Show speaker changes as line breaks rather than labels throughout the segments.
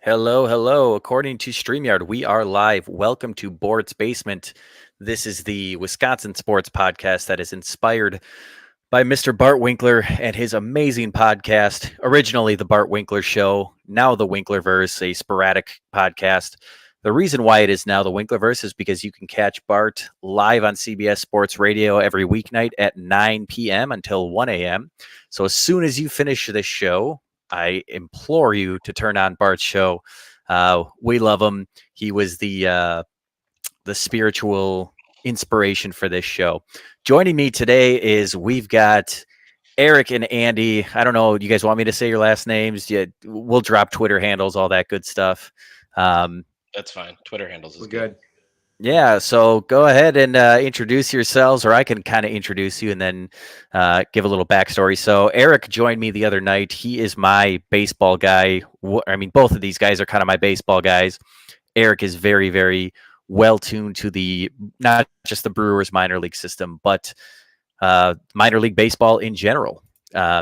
Hello, hello. According to StreamYard, we are live. Welcome to Bort's Basement. This is the Wisconsin sports podcast that is inspired by Mr. Bart Winkler and his amazing podcast. Originally, The Bart Winkler Show, now The Winklerverse, a sporadic podcast. The reason why it is now The Winklerverse is because you can catch Bart live on CBS Sports Radio every weeknight at 9 p.m. until 1 a.m. So as soon as you finish this show, I implore you to turn on Bart's show. We love him. He was the spiritual inspiration for this show. Joining me today is we've got Eric and Andy. I don't know. Do you guys want me to say your last names? Yeah, we'll drop Twitter handles, all that good stuff.
That's fine. Twitter handles is good.
Yeah, so go ahead and introduce yourselves, or I can kind of introduce you and then give a little backstory. So Eric joined me the other night. He is my baseball guy. I mean, both of these guys are kind of my baseball guys. Eric is very, very well tuned to the not just the Brewers minor league system, but minor league baseball in general.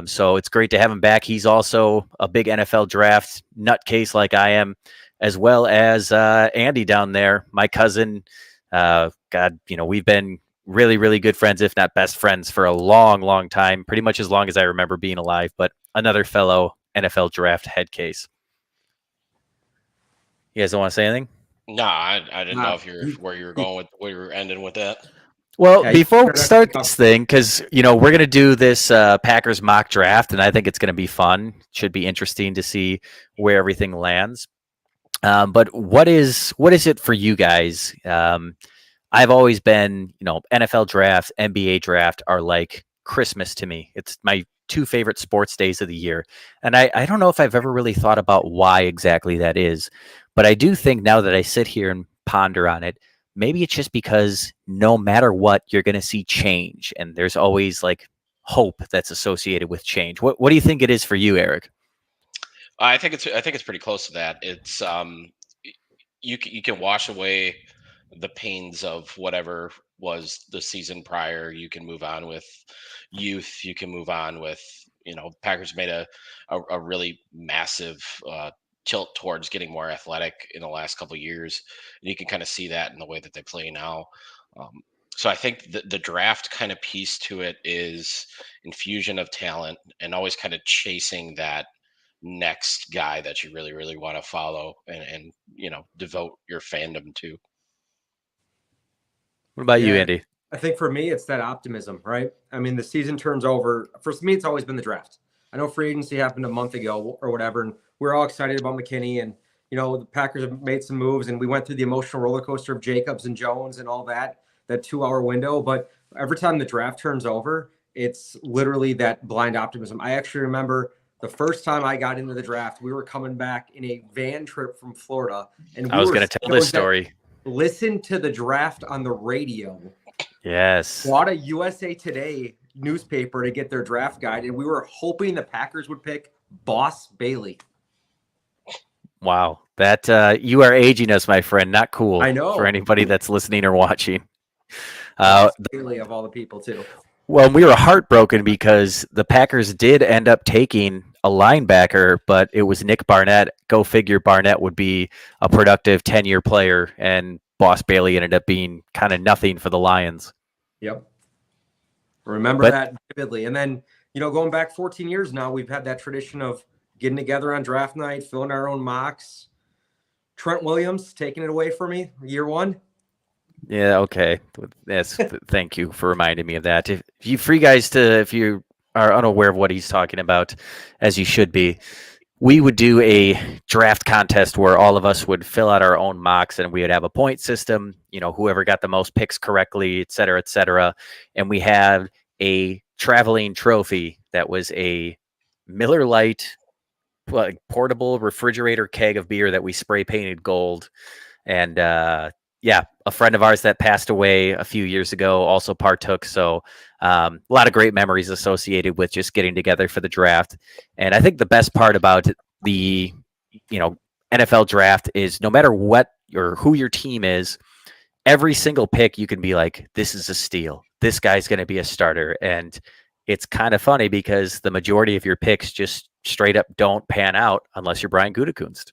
So it's great to have him back. He's also a big NFL draft nutcase like I am, as well as Andy down there, my cousin. God, we've been really, really good friends, if not best friends, for a long, long time, pretty much as long as I remember being alive, but another fellow NFL draft head case. You guys don't want to say anything?
No, I didn't know where you were going with where you were ending with that.
Well, before we start this thing, because, we're going to do this Packers mock draft, and I think it's going to be fun. Should be interesting to see where everything lands. But what is it for you guys? I've always been, NFL draft, NBA draft are like Christmas to me. It's my two favorite sports days of the year. And I don't know if I've ever really thought about why exactly that is. But I do think now that I sit here and ponder on it, maybe it's just because no matter what, you're going to see change. And there's always like hope that's associated with change. What do you think it is for you, Eric?
I think it's pretty close to that. It's you can wash away the pains of whatever was the season prior. You can move on with youth. You can move on with Packers made a really massive tilt towards getting more athletic in the last couple of years, and you can kind of see that in the way that they play now. So I think the draft kind of piece to it is infusion of talent and always kind of chasing that next guy that you really, really want to follow and devote your fandom to.
What about you, Andy?
I think for me, it's that optimism, right? I mean, the season turns over. For me, it's always been the draft. I know free agency happened a month ago or whatever, and we're all excited about McKinney, and the Packers have made some moves, and we went through the emotional roller coaster of Jacobs and Jones and all that 2-hour window. But every time the draft turns over, it's literally that blind optimism. I actually remember the first time I got into the draft, we were coming back in a van trip from Florida, and
I was going to tell this story.
Listen to the draft on the radio.
Yes.
Bought a USA Today newspaper to get their draft guide, and we were hoping the Packers would pick Boss Bailey.
Wow. That you are aging us, my friend. Not cool.
I know.
For anybody that's listening or watching.
Boss Bailey of all the people, too.
Well, we were heartbroken because the Packers did end up taking a linebacker, but it was Nick Barnett. Go figure, Barnett would be a productive 10-year player, and Boss Bailey ended up being kind of nothing for the Lions.
Yep. Remember that vividly. And then, going back 14 years now, we've had that tradition of getting together on draft night, filling our own mocks. Trent Williams taking it away from me, year one.
Yeah, okay. Yes, thank you for reminding me of that. If you are unaware of what he's talking about, as you should be, we would do a draft contest where all of us would fill out our own mocks, and we would have a point system, whoever got the most picks correctly, et cetera, et cetera. And we had a traveling trophy that was a Miller Lite portable refrigerator keg of beer that we spray painted gold. And a friend of ours that passed away a few years ago also partook. So a lot of great memories associated with just getting together for the draft. And I think the best part about the NFL draft is no matter what or who your team is, every single pick you can be like, this is a steal. This guy's going to be a starter. And it's kind of funny because the majority of your picks just straight up don't pan out unless you're Brian Gutekunst.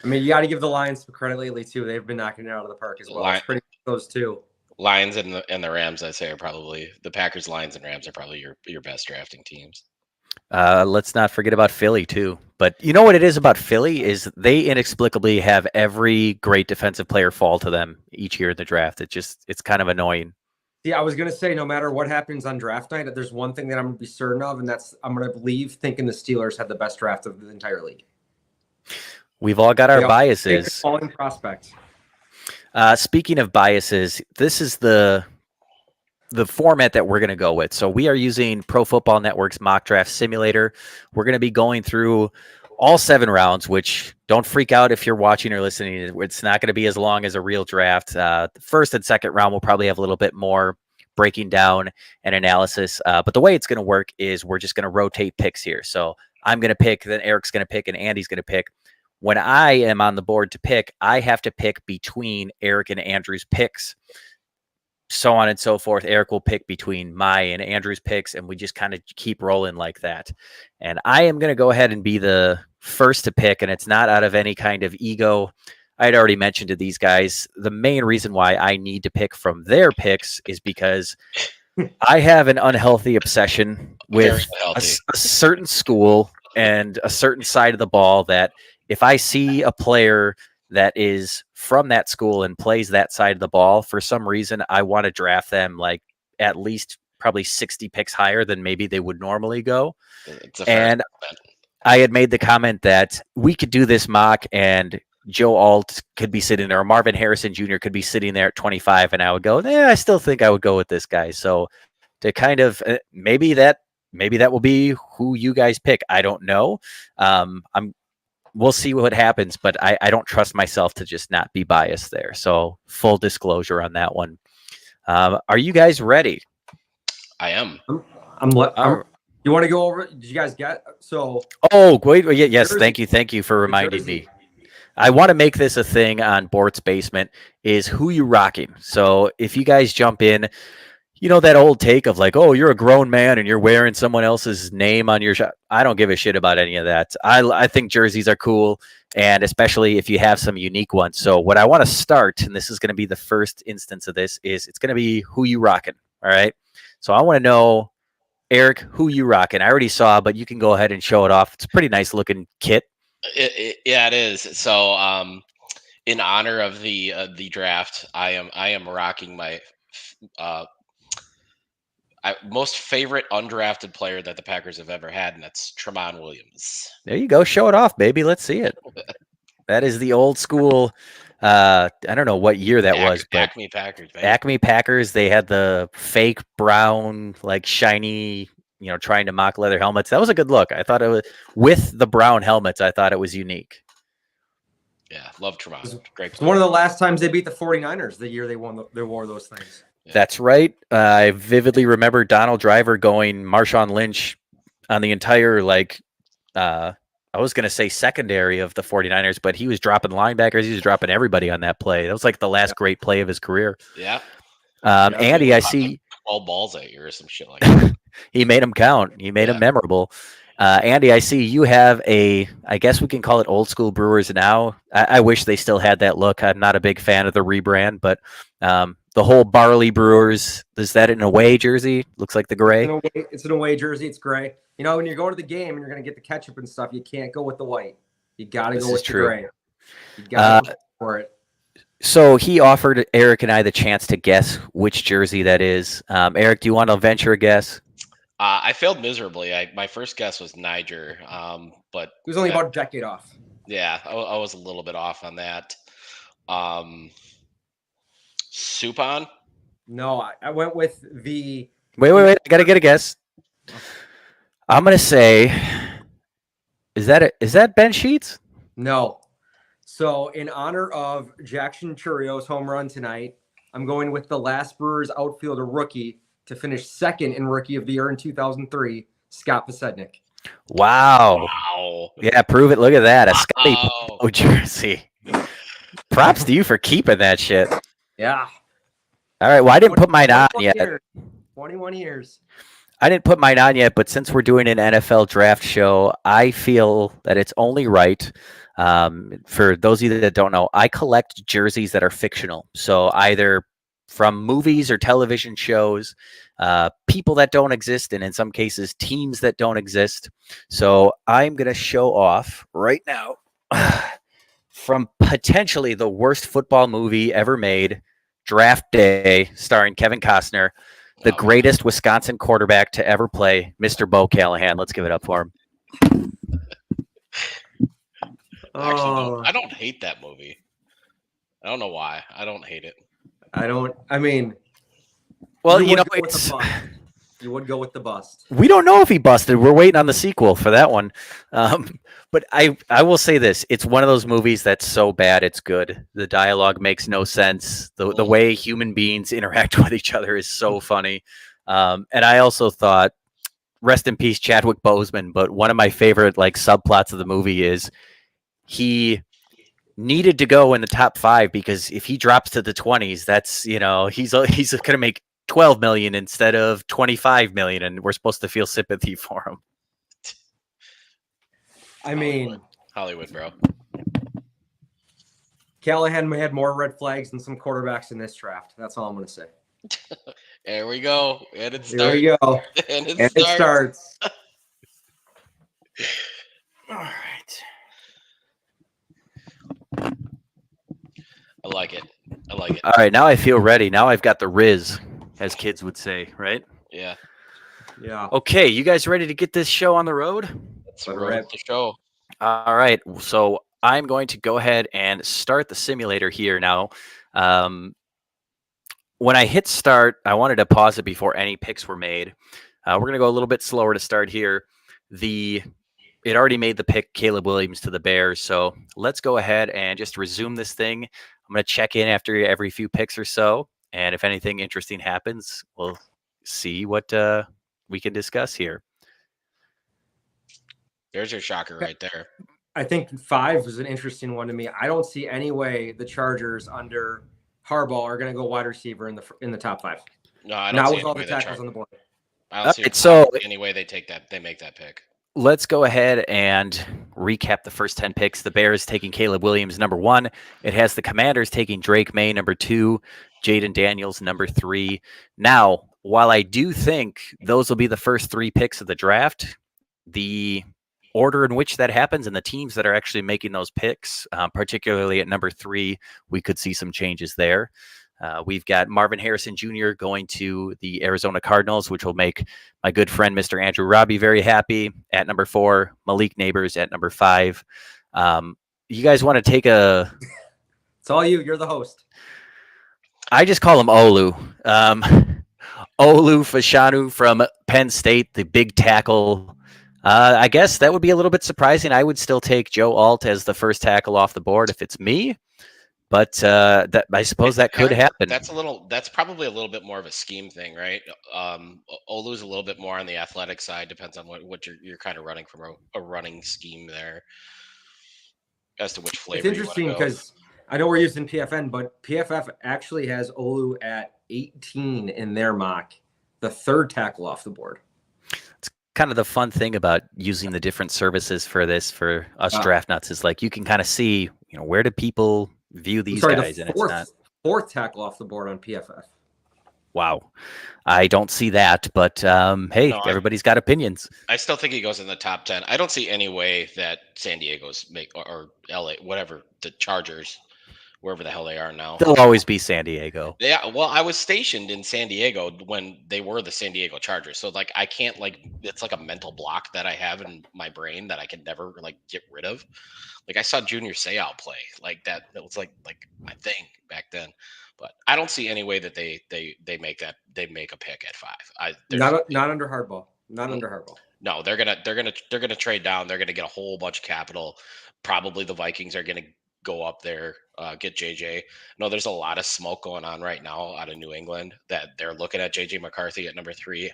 I mean, you got to give the Lions some credit lately too. They've been knocking it out of the park as well. It's pretty those two.
Lions and the Rams, I'd say, are probably the Packers, Lions, and Rams are probably your best drafting teams.
Let's not forget about Philly too. But you know what it is about Philly is they inexplicably have every great defensive player fall to them each year in the draft. It's kind of annoying.
Yeah, I was gonna say no matter what happens on draft night, there's one thing that I'm gonna be certain of, and that's I'm gonna believe thinking the Steelers had the best draft of the entire league.
We've all got our biases.
Falling prospects.
Speaking of biases, this is the format that we're going to go with. So we are using Pro Football Network's mock draft simulator. We're going to be going through all 7 rounds, which don't freak out if you're watching or listening. It's not going to be as long as a real draft. The first and second round will probably have a little bit more breaking down and analysis. But the way it's going to work is we're just going to rotate picks here. So I'm going to pick, then Eric's going to pick, and Andy's going to pick. When I am on the board to pick, I have to pick between Eric and Andrew's picks, so on and so forth. Eric will pick between my and Andrew's picks, and we just kind of keep rolling like that. And I am going to go ahead and be the first to pick, and it's not out of any kind of ego. I had already mentioned to these guys, the main reason why I need to pick from their picks is because I have an unhealthy obsession with a certain school and a certain side of the ball that if I see a player that is from that school and plays that side of the ball, for some reason, I want to draft them like at least probably 60 picks higher than maybe they would normally go. And I had made the comment that we could do this mock and Joe Alt could be sitting there, or Marvin Harrison Jr. could be sitting there at 25, and I would go, I still think I would go with this guy. So to kind of maybe that will be who you guys pick. I don't know. We'll see what happens, but I don't trust myself to just not be biased there. So full disclosure on that one. Are you guys ready?
I am.
You want to go over? Did you guys get so?
Oh, wait, yes. Jersey. Thank you for reminding me. I want to make this a thing on Bort's Basement. Is who you rocking? So if you guys jump in. You know, that old take of like, oh, you're a grown man and you're wearing someone else's name on your shirt. I don't give a shit about any of that. I think jerseys are cool, and especially if you have some unique ones. So what I want to start, and this is going to be the first instance of this, is it's going to be who you rocking. All right. So I want to know, Eric, who you rocking. I already saw, but you can go ahead and show it off. It's a pretty nice looking kit.
Yeah, it is. So in honor of the draft, I am rocking my most favorite undrafted player that the Packers have ever had, and that's Tramon Williams.
There you go. Show it off, baby. Let's see it. That is the old school. I don't know what year that was, but
Acme Packers. Man.
Acme Packers. They had the fake brown, like shiny, trying to mock leather helmets. That was a good look. I thought it was with the brown helmets. I thought it was unique.
Yeah, love Tramon. Great.
It's one of the last times they beat the 49ers, the year they wore those things.
Yeah.
That's right. I vividly remember Donald Driver going Marshawn Lynch on the entire, I was going to say secondary of the 49ers, but he was dropping linebackers. He was dropping everybody on that play. That was like the last great play of his career.
Yeah.
Andy, I see.
All balls at you or some shit like that.
He made them count. He made them memorable. Andy, I see you have I guess we can call it old school Brewers now. I wish they still had that look. I'm not a big fan of the rebrand, but the whole Barley Brewers, is that an away jersey? Looks like the gray.
It's an away jersey. It's gray. When you're going to the game and you're going to get the ketchup and stuff, you can't go with the white. You got to go with the gray. You got to go for it.
So he offered Eric and I the chance to guess which jersey that is. Eric, do you want to venture a guess?
I failed miserably. My first guess was Niger, but
it was only about a decade off.
Yeah, I was a little bit off on that. Supon?
No, I went with the.
Wait! I gotta get a guess. I'm gonna say, is that Ben Sheets?
No. So in honor of Jackson Churio's home run tonight, I'm going with the last Brewers outfielder rookie to finish second in Rookie of the Year in 2003, Scott Pasednik.
Wow. Yeah, prove it. Look at that. A Scotty jersey. Props to you for keeping that shit.
Yeah.
All right. Well, I didn't put mine on yet.
21 years.
I didn't put mine on yet, but since we're doing an NFL draft show, I feel that it's only right. For those of you that don't know, I collect jerseys that are fictional. So either from movies or television shows, people that don't exist, and in some cases, teams that don't exist. So I'm going to show off right now from potentially the worst football movie ever made, Draft Day, starring Kevin Costner, the
Oh,
greatest Wisconsin quarterback to ever play, Mr. Bo Callahan. Let's give it up for him.
I actually
Oh,
I don't hate that movie. I don't know why. I don't hate it.
I don't. I mean,
Well,
you
you know,
would go with the
it's
bust. You would go with the bust.
we don't know if he busted. We're waiting on the sequel for that one. But I will say this: it's one of those movies that's so bad it's good. The dialogue makes no sense. The way human beings interact with each other is so funny. And I also thought, rest in peace, Chadwick Boseman. But one of my favorite like subplots of the movie is he needed to go in the top 5 because if he drops to the 20s, that's he's going to make 12 million instead of 25 million, and we're supposed to feel sympathy for him.
I mean,
Hollywood, bro.
Callahan had more red flags than some quarterbacks in this draft. That's all I'm going to say.
There we go. And it
Here
starts.
we go.
And
And it starts.
All right.
I like it. I like it.
All right, now I feel ready. Now I've got the Riz, as kids would say, right?
Yeah.
Yeah.
Okay, you guys ready to get this show on the road?
Let's
All
roll
right.
the show.
All right, so I'm going to go ahead and start the simulator here now. When I hit start, I wanted to pause it before any picks were made. We're going to go a little bit slower to start here. It already made the pick, Caleb Williams to the Bears. So let's go ahead and just resume this thing. I'm going to check in after every few picks or so. And if anything interesting happens, we'll see what we can discuss here.
There's your shocker right there.
I think 5 is an interesting one to me. I don't see any way the Chargers under Harbaugh are going to go wide receiver in the top 5.
No, I don't
Now
see
with
any
all
way
the
they
tackles on the board.
I don't see
Alright, so-
any way they make that pick.
Let's go ahead and recap the first 10 picks. The Bears taking Caleb Williams, number 1. It has the Commanders taking Drake May, number 2. Jaden Daniels, number 3. Now, while I do think those will be the first 3 picks of the draft, the order in which that happens and the teams that are actually making those picks, particularly at number 3, we could see some changes there. We've got Marvin Harrison Jr. going to the Arizona Cardinals, which will make my good friend Mr. Andrew Robbie very happy. At number 4, Malik Neighbors at number 5. You guys want to take a...
It's all you. You're the host.
I just call him Olu. Olu Fashanu from Penn State, the big tackle. I guess that would be a little bit surprising. I would still take Joe Alt as the first tackle off the board if it's me. But that I suppose that could happen.
That's probably a little bit more of a scheme thing, right? Olu's a little bit more on the athletic side. Depends on what you're kind of running from a running scheme there, as to which flavor.
It's interesting because I know we're using PFN, but PFF actually has Olu at 18 in their mock, the 3rd tackle off the board.
It's kind of the fun thing about using the different services for this for us draft nuts is like you can kind of see, where do people view these guys, and it's not
4th tackle off the board on PFF.
Wow, I don't see that, but hey, everybody's got opinions.
I still think he goes in the top 10. I don't see any way that San Diego's or LA, whatever, the Chargers, wherever the hell they are now.
They'll always be San Diego.
Yeah, well, I was stationed in San Diego when they were the San Diego Chargers, so like I can't it's like a mental block that I have in my brain that I can never get rid of. Like I saw Junior Seau play like that. That was like my thing back then. But I don't see any way that they make a pick at 5.
Not under Harbaugh. Not under Harbaugh.
No, they're gonna trade down. They're gonna get a whole bunch of capital. Probably the Vikings are gonna go up there, get JJ. No, there's a lot of smoke going on right now out of New England that they're looking at JJ McCarthy at number 3.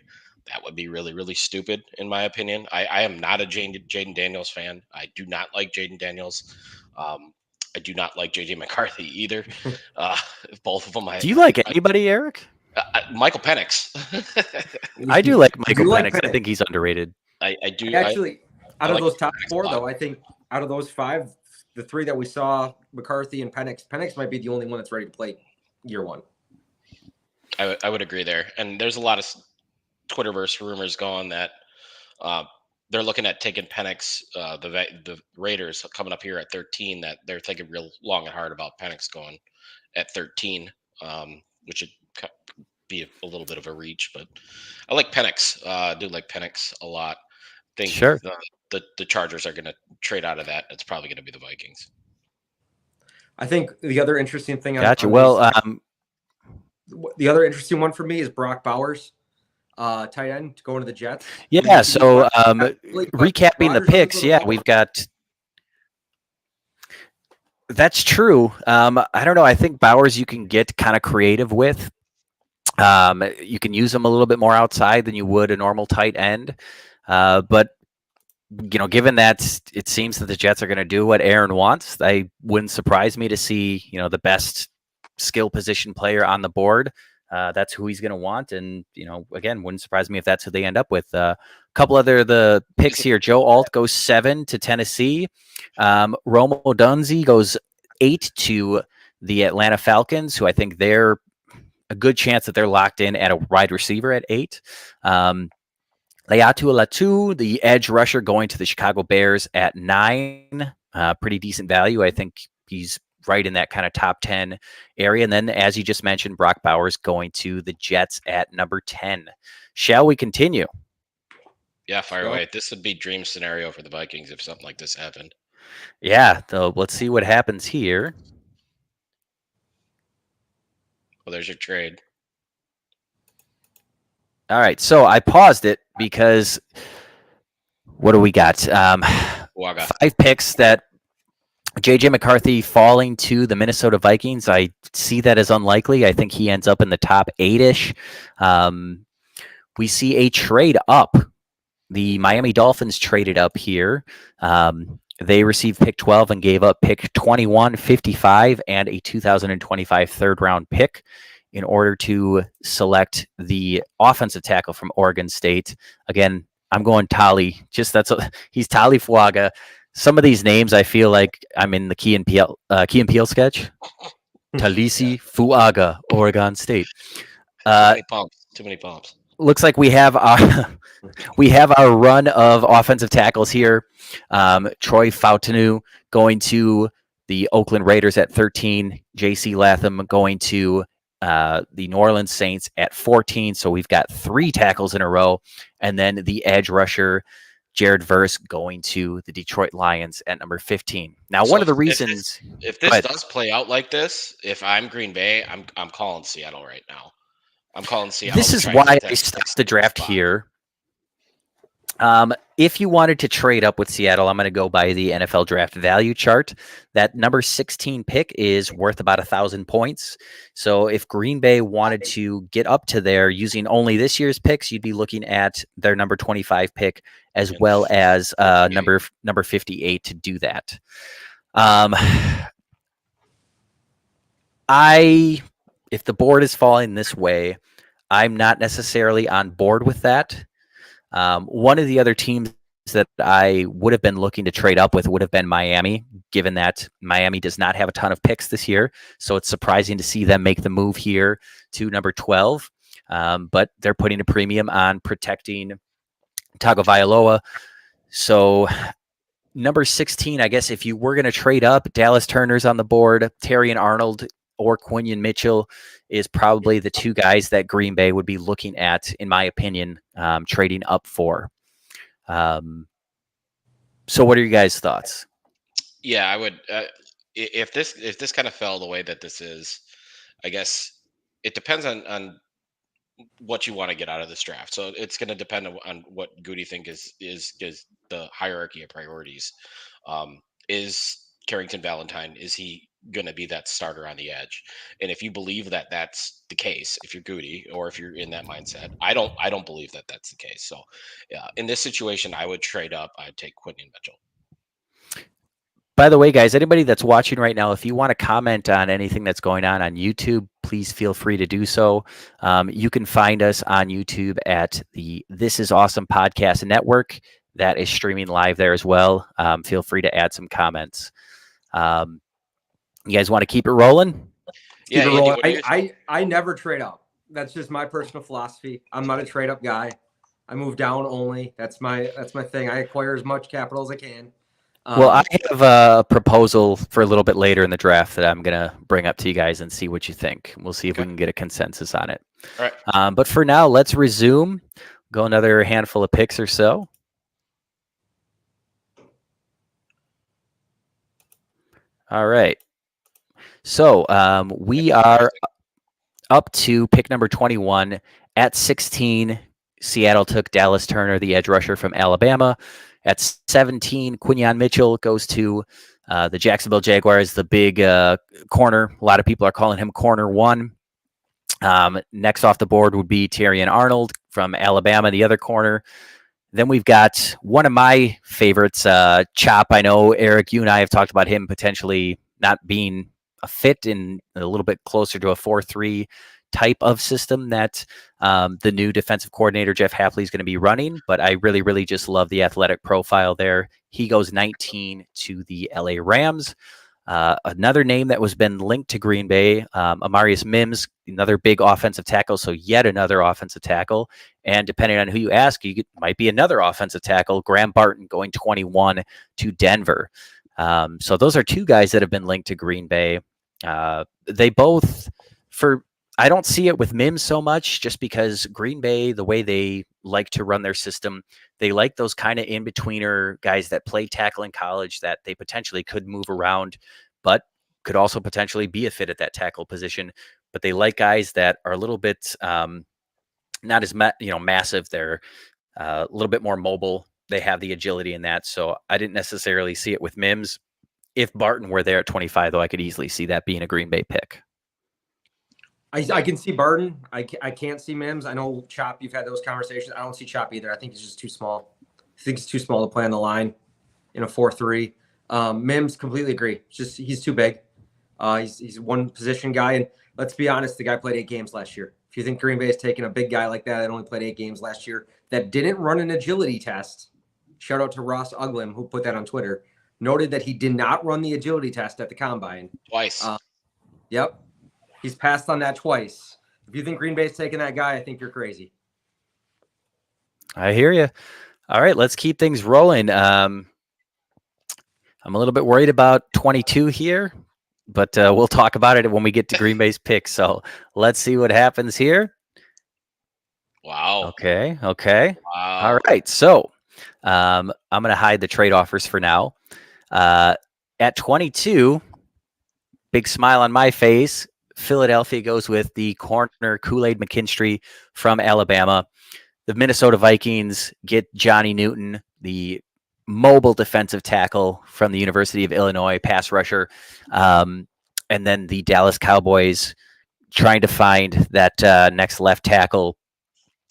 That would be really, really stupid, in my opinion. I am not a Jaden Daniels fan. I do not like Jaden Daniels. I do not like JJ McCarthy either. Both of them.
Do you like anybody, Eric?
Michael Penix.
I do like
I
Michael
do like
Penix. I
Penix.
think he's underrated.
I do.
Actually,
I
out of
like
those top
Penix a
four,
lot.
though, I think out of those five, the three that we saw, McCarthy and Penix might be the only one that's ready to play year one.
I would agree there. And there's a lot of Twitterverse rumors going that they're looking at taking Penix, the Raiders coming up here at 13. That they're thinking real long and hard about Penix going at 13, which would be a little bit of a reach. But I like Penix. I do like Penix a lot. Think
Sure.
the Chargers are going to trade out of that. It's probably going to be the Vikings.
I think the other interesting thing
Gotcha.
on
Well,
the other interesting one for me is Brock Bowers, tight end, going to the Jets.
yeah. So recapping the picks, yeah, we've got. That's true. I don't know. I think Bowers you can get kind of creative with. You can use him a little bit more outside than you would a normal tight end. But given that it seems that the Jets are going to do what Aaron wants, I wouldn't surprise me to see the best skill position player on the board. That's who he's going to want, and again, wouldn't surprise me if that's who they end up with. A couple other the picks here: Joe Alt goes 7 to Tennessee. Romo Dunze goes 8 to the Atlanta Falcons, who I think they're a good chance that they're locked in at a wide receiver at 8. Leatu Latu, the edge rusher, going to the Chicago Bears at 9. Pretty decent value. I think he's right in that kind of top 10 area. And then, as you just mentioned, Brock Bowers going to the Jets at number 10. Shall we continue?
Yeah, fire away. This would be dream scenario for the Vikings if something like this happened.
Yeah, so let's see what happens here.
Well, there's your trade.
All right, so I paused it because what do we got? 5 picks that J.J. McCarthy falling to the Minnesota Vikings. I see that as unlikely. I think he ends up in the top 8-ish. We see a trade up. The Miami Dolphins traded up here. They received pick 12 and gave up pick 21, 55, and a 2025 third-round pick in order to select the offensive tackle from Oregon State. Again, I'm going Tali. He's Tali Fuaga. Some of these names, I feel like I'm in the Key and Peele sketch. Talisi Fuaga, Oregon State.
Too many pumps.
Looks like we have our run of offensive tackles here. Troy Fautanu going to the Oakland Raiders at 13. J.C. Latham going to the New Orleans Saints at 14. So we've got 3 tackles in a row. And then the edge rusher, Jared Verse, going to the Detroit Lions at number 15. Now, one of the reasons...
If this does play out like this, if I'm Green Bay, I'm calling Seattle right now. I'm calling Seattle.
This is why I stopped the draft here. If you wanted to trade up with Seattle, I'm going to go by the NFL draft value chart. That number 16 pick is worth about 1,000 points. So if Green Bay wanted to get up to there using only this year's picks, you'd be looking at their number 25 pick as well as number 58 to do that. If the board is falling this way, I'm not necessarily on board with that. One of the other teams that I would have been looking to trade up with would have been Miami, given that Miami does not have a ton of picks this year. So it's surprising to see them make the move here to number 12. But they're putting a premium on protecting Tagovailoa. So number 16, I guess if you were going to trade up, Dallas Turner's on the board, Terrion Arnold or Quinion Mitchell is probably the 2 guys that Green Bay would be looking at, in my opinion, trading up for. So what are your guys' thoughts?
Yeah, I would. If this kind of fell the way that this is, I guess it depends on what you want to get out of this draft. So it's going to depend on what Goody think is the hierarchy of priorities. Is Carrington Valentine, is he going to be that starter on the edge? And if you believe that that's the case, if you're Goody or if you're in that mindset, I don't believe that that's the case. So in this situation, I would trade up. I'd take Quinion Mitchell.
by the way, guys, anybody that's watching right now, if you want to comment on anything that's going on YouTube, please feel free to do so. You can find us on YouTube at the This Is Awesome Podcast Network. That is streaming live there as well. Feel free to add some comments. You guys want to keep it rolling?
Yeah,
Keep it
Andy,
rolling. I never trade up. That's just my personal philosophy. I'm not a trade up guy. I move down only. That's my thing. I acquire as much capital as I can.
Well, I have a proposal for a little bit later in the draft that I'm going to bring up to you guys and see what you think. We'll see if we can get a consensus on it.
All right.
But for now, let's resume. Go another handful of picks or so. All right. So we are up to pick number 21. At 16, Seattle took Dallas Turner, the edge rusher from Alabama. At 17, Quinyon Mitchell goes to the Jacksonville Jaguars, the big corner. A lot of people are calling him corner one. Next off the board would be Terrion Arnold from Alabama, the other corner. Then we've got one of my favorites, Chop. I know, Eric, you and I have talked about him potentially not being a fit in a little bit closer to a 4-3 type of system that the new defensive coordinator, Jeff Hafley, is going to be running. But I really, really just love the athletic profile there. He goes 19 to the LA Rams. Another name that was been linked to Green Bay, Amarius Mims, another big offensive tackle. So yet another offensive tackle. And depending on who you ask, might be another offensive tackle, Graham Barton going 21 to Denver. So those are two guys that have been linked to Green Bay. They both, I don't see it with Mims so much just because Green Bay, the way they like to run their system, they like those kind of in-betweener guys that play tackle in college that they potentially could move around, but could also potentially be a fit at that tackle position. But they like guys that are a little bit not as massive. They're a little bit more mobile. They have the agility in that. So I didn't necessarily see it with Mims. If Barton were there at 25, though, I could easily see that being a Green Bay pick.
I can see Barton. I can't see Mims. I know Chop, you've had those conversations. I don't see Chop either. I think he's just too small. I think he's too small to play on the line in a 4-3. Mims, completely agree. He's too big. He's one position guy. And let's be honest, the guy played 8 games last year. If you think Green Bay is taking a big guy like that only played 8 games last year, that didn't run an agility test, shout out to Ross Uglem, who put that on Twitter, noted that he did not run the agility test at the combine.
Twice.
Yep. He's passed on that twice. If you think Green Bay's taking that guy, I think you're crazy.
I hear you. All right, let's keep things rolling. I'm a little bit worried about 22 here, but we'll talk about it when we get to Green Bay's pick. So let's see what happens here.
Wow.
Okay.
Wow.
All right. So I'm going to hide the trade offers for now. At 22, big smile on my face. Philadelphia goes with the corner Kool-Aid McKinstry from Alabama. The Minnesota Vikings get Johnny Newton, the mobile defensive tackle from the University of Illinois, pass rusher. And then the Dallas Cowboys, trying to find that next left tackle,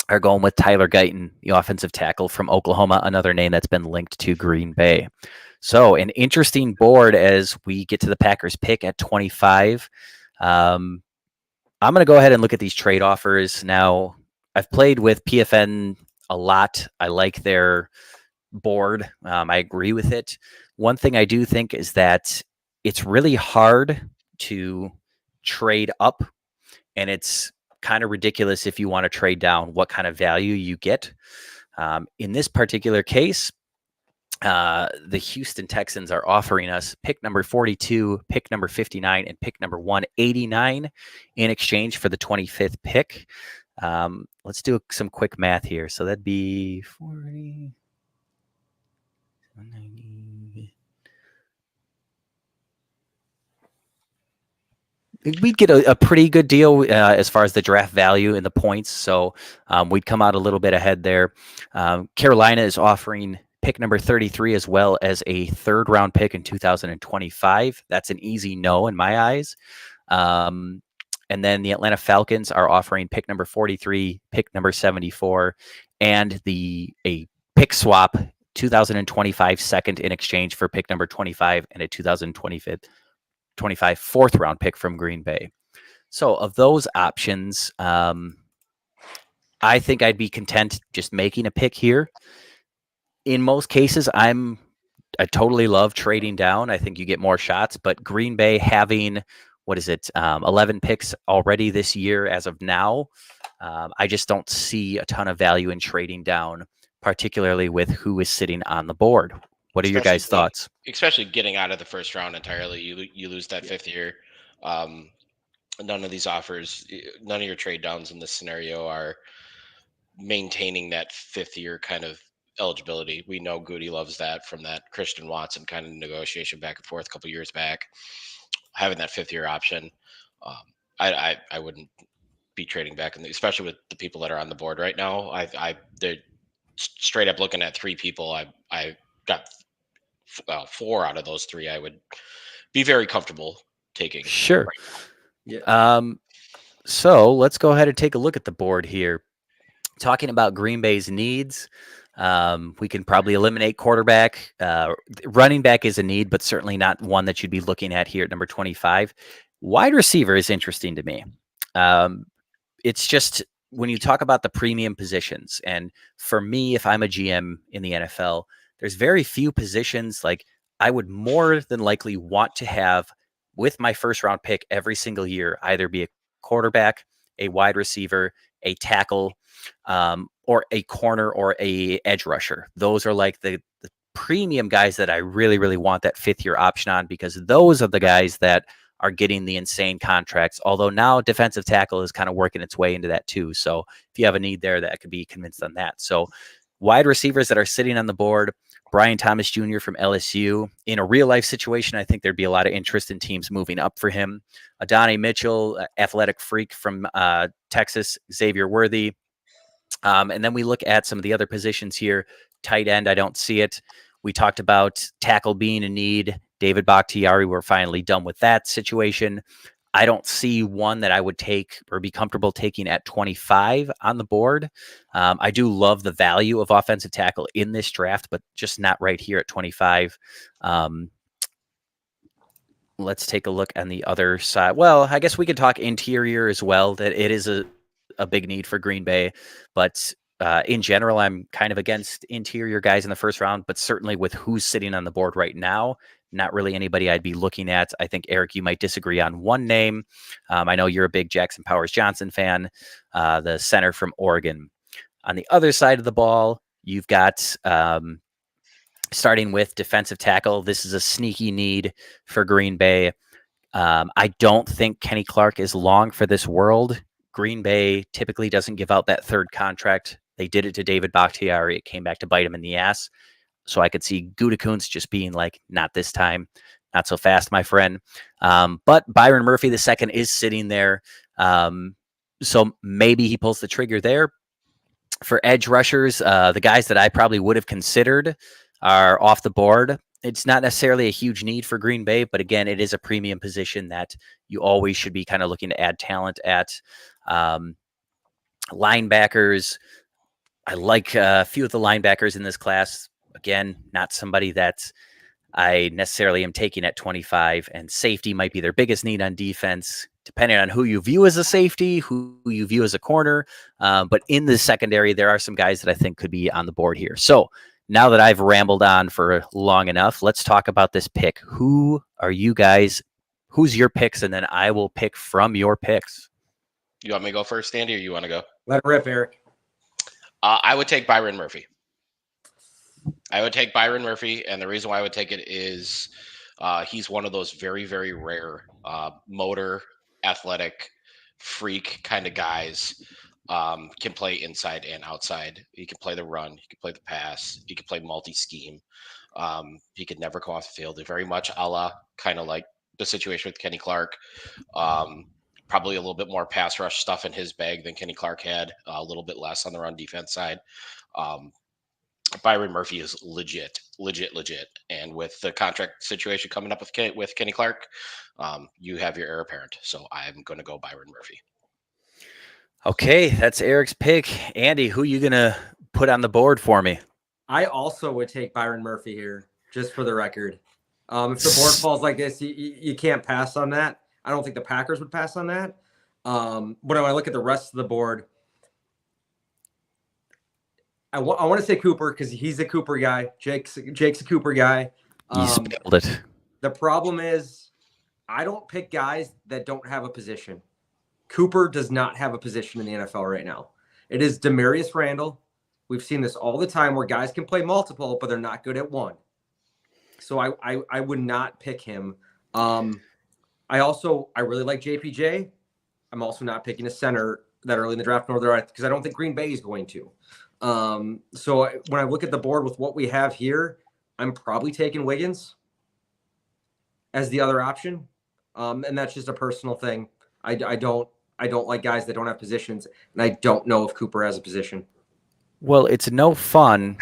are going with Tyler Guyton, the offensive tackle from Oklahoma, another name that's been linked to Green Bay. So an interesting board as we get to the Packers pick at 25. I'm going to go ahead and look at these trade offers. Now, I've played with PFN a lot. I like their board. I agree with it. One thing I do think is that it's really hard to trade up, and it's kind of ridiculous if you want to trade down what kind of value you get. In this particular case, the Houston Texans are offering us pick number 42, pick number 59, and pick number 189 in exchange for the 25th pick. Let's do some quick math here. So that'd be 40, 190. We'd get a pretty good deal as far as the draft value and the points. So we'd come out a little bit ahead there. Carolina is offering pick number 33 as well as a 3rd round pick in 2025. That's an easy no in my eyes. And then the Atlanta Falcons are offering pick number 43, pick number 74, and a pick swap 2025 second in exchange for pick number 25 and a 2025 fourth round pick from Green Bay. So of those options, I think I'd be content just making a pick here. In most cases, I totally love trading down. I think you get more shots, but Green Bay having, 11 picks already this year as of now, I just don't see a ton of value in trading down, particularly with who is sitting on the board. What are your guys' thoughts?
Especially getting out of the first round entirely, you lose that fifth year. None of these offers, none of your trade downs in this scenario are maintaining that fifth year kind of eligibility. We know Goody loves that from that Christian Watson kind of negotiation back and forth a couple years back. Having that fifth year option, I wouldn't be trading back, especially with the people that are on the board right now. They're straight up looking at three people. I got four out of those three. I would be very comfortable taking.
Sure.
Right
Yeah.
So let's go ahead and take a look at the board here. Talking about Green Bay's needs, we can probably eliminate quarterback. Running back is a need, but certainly not one that you'd be looking at here at number 25. Wide receiver is interesting to me. It's just when you talk about the premium positions, and for me, if I'm a GM in the NFL, there's very few positions like I would more than likely want to have with my first round pick every single year, either be a quarterback, a wide receiver, a tackle, or a corner or a edge rusher. Those are like the premium guys that I really, really want that fifth year option on, because those are the guys that are getting the insane contracts. Although now defensive tackle is kind of working its way into that too. So if you have a need there, that could be convinced on that. So wide receivers that are sitting on the board, Brian Thomas Jr. from LSU. In a real life situation, I think there'd be a lot of interest in teams moving up for him. Adonai Mitchell, athletic freak from Texas, Xavier Worthy. And then we look at some of the other positions here. Tight end, I don't see it. We talked about tackle being a need. David Bakhtiari, we're finally done with that situation. I don't see one that I would take or be comfortable taking at 25 on the board. I do love the value of offensive tackle in this draft, but just not right here at 25. Let's take a look on the other side. Well, I guess we could talk interior as well, that it is a big need for Green Bay. But in general, I'm kind of against interior guys in the first round, but certainly with who's sitting on the board right now, not really anybody I'd be looking at. I think, Eric, you might disagree on one name. I know you're a big Jackson Powers Johnson fan, the center from Oregon. On the other side of the ball, you've got starting with defensive tackle. This is a sneaky need for Green Bay. I don't think Kenny Clark is long for this world. Green Bay typically doesn't give out that third contract. They did it to David Bakhtiari. It came back to bite him in the ass. So I could see Gutekunst just being like, not this time, not so fast, my friend. But Byron Murphy II is sitting there. So maybe he pulls the trigger there. For edge rushers, the guys that I probably would have considered are off the board. It's not necessarily a huge need for Green Bay, but again, it is a premium position that you always should be kind of looking to add talent at. Linebackers, I like a few of the linebackers in this class. Again, not somebody that I necessarily am taking at 25, and safety might be their biggest need on defense, depending on who you view as a safety, who you view as a corner. But in the secondary, there are some guys that I think could be on the board here. So now that I've rambled on for long enough, let's talk about this pick. Who are you guys? Who's your picks? And then I will pick from your picks.
You want me to go first, Andy, or you want to go?
Let it rip, Eric.
I would take Byron Murphy. And the reason why I would take it is he's one of those very, very rare motor, athletic, freak kind of guys. Can play inside and outside. He can play the run. He can play the pass. He can play multi-scheme. He could never go off the field. They're very much a la kind of like the situation with Kenny Clark. Probably a little bit more pass rush stuff in his bag than Kenny Clark had. A little bit less on the run defense side. Byron Murphy is legit. And with the contract situation coming up with Kenny Clark, you have your heir apparent. So I'm going to go Byron Murphy.
Okay, that's Eric's pick. Andy, who are you going to put on the board for me?
I also would take Byron Murphy here, just for the record. If the board falls like this, you can't pass on that. I don't think the Packers would pass on that. But when I look at the rest of the board, I want to say Cooper because he's a Cooper guy. Jake's a Cooper guy.
You spelled it.
The problem is I don't pick guys that don't have a position. Cooper does not have a position in the NFL right now. It is Demarius Randall. We've seen this all the time where guys can play multiple, but they're not good at one. So I would not pick him. I really like JPJ. I'm also not picking a center that early in the draft, nor because I don't think Green Bay is going to. So when I look at the board with what we have here, I'm probably taking Wiggins as the other option. And that's just a personal thing. I don't like guys that don't have positions, and I don't know if Cooper has a position.
Well, it's no fun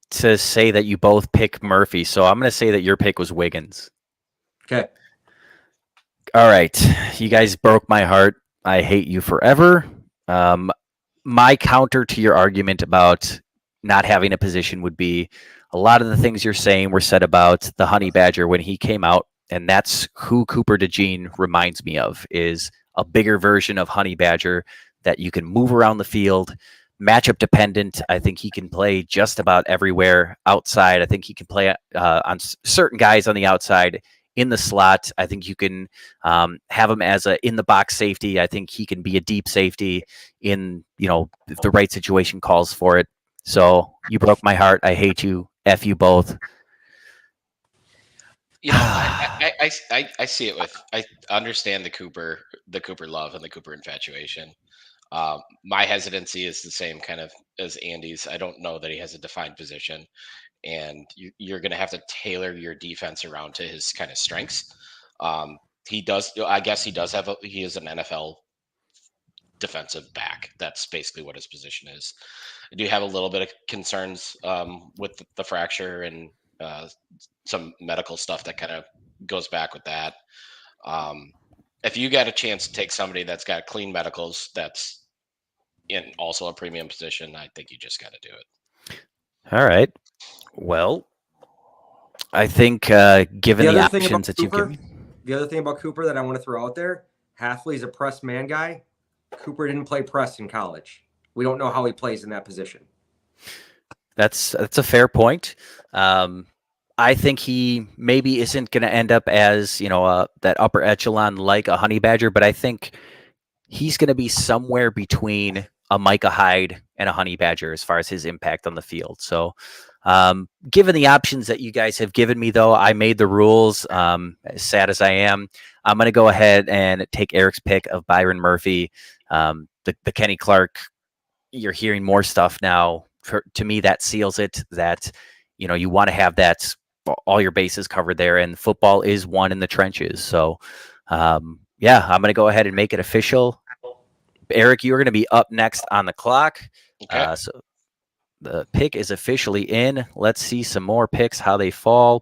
to say that you both pick Murphy, so I'm going to say that your pick was Wiggins.
Okay.
All right. You guys broke my heart. I hate you forever. My counter to your argument about not having a position would be a lot of the things you're saying were said about the Honey Badger when he came out, and that's who Cooper DeJean reminds me of, is a bigger version of Honey Badger that you can move around the field, matchup dependent. I think he can play just about everywhere outside. I think he can play on certain guys on the outside in the slot. I think you can have him as a in the box safety. I think he can be a deep safety in, if the right situation calls for it. So you broke my heart. I hate you. F you both.
I see it I understand the Cooper love and the Cooper infatuation. My hesitancy is the same kind of as Andy's. I don't know that he has a defined position, and you're going to have to tailor your defense around to his kind of strengths. He does. I guess he does have. He is an NFL defensive back. That's basically what his position is. I do have a little bit of concerns with the fracture and some medical stuff that kind of goes back with that. If you got a chance to take somebody that's got clean medicals, that's in also a premium position, I think you just got to do it.
All right. Well, I think given the options that you've given me.
The other thing about Cooper that I want to throw out there, Halfley's a press man guy. Cooper didn't play press in college. We don't know how he plays in that position.
That's a fair point. I think he maybe isn't going to end up as, that upper echelon like a Honey Badger, but I think he's going to be somewhere between a Micah Hyde and a Honey Badger as far as his impact on the field. So given the options that you guys have given me, though, I made the rules. As sad as I am, I'm going to go ahead and take Eric's pick of Byron Murphy. The Kenny Clark, you're hearing more stuff now. To me, that seals it, that, you want to have that, all your bases covered there, and football is won in the trenches. So, I'm going to go ahead and make it official. Eric, you're going to be up next on the clock.
Okay.
So the pick is officially in. Let's see some more picks, how they fall.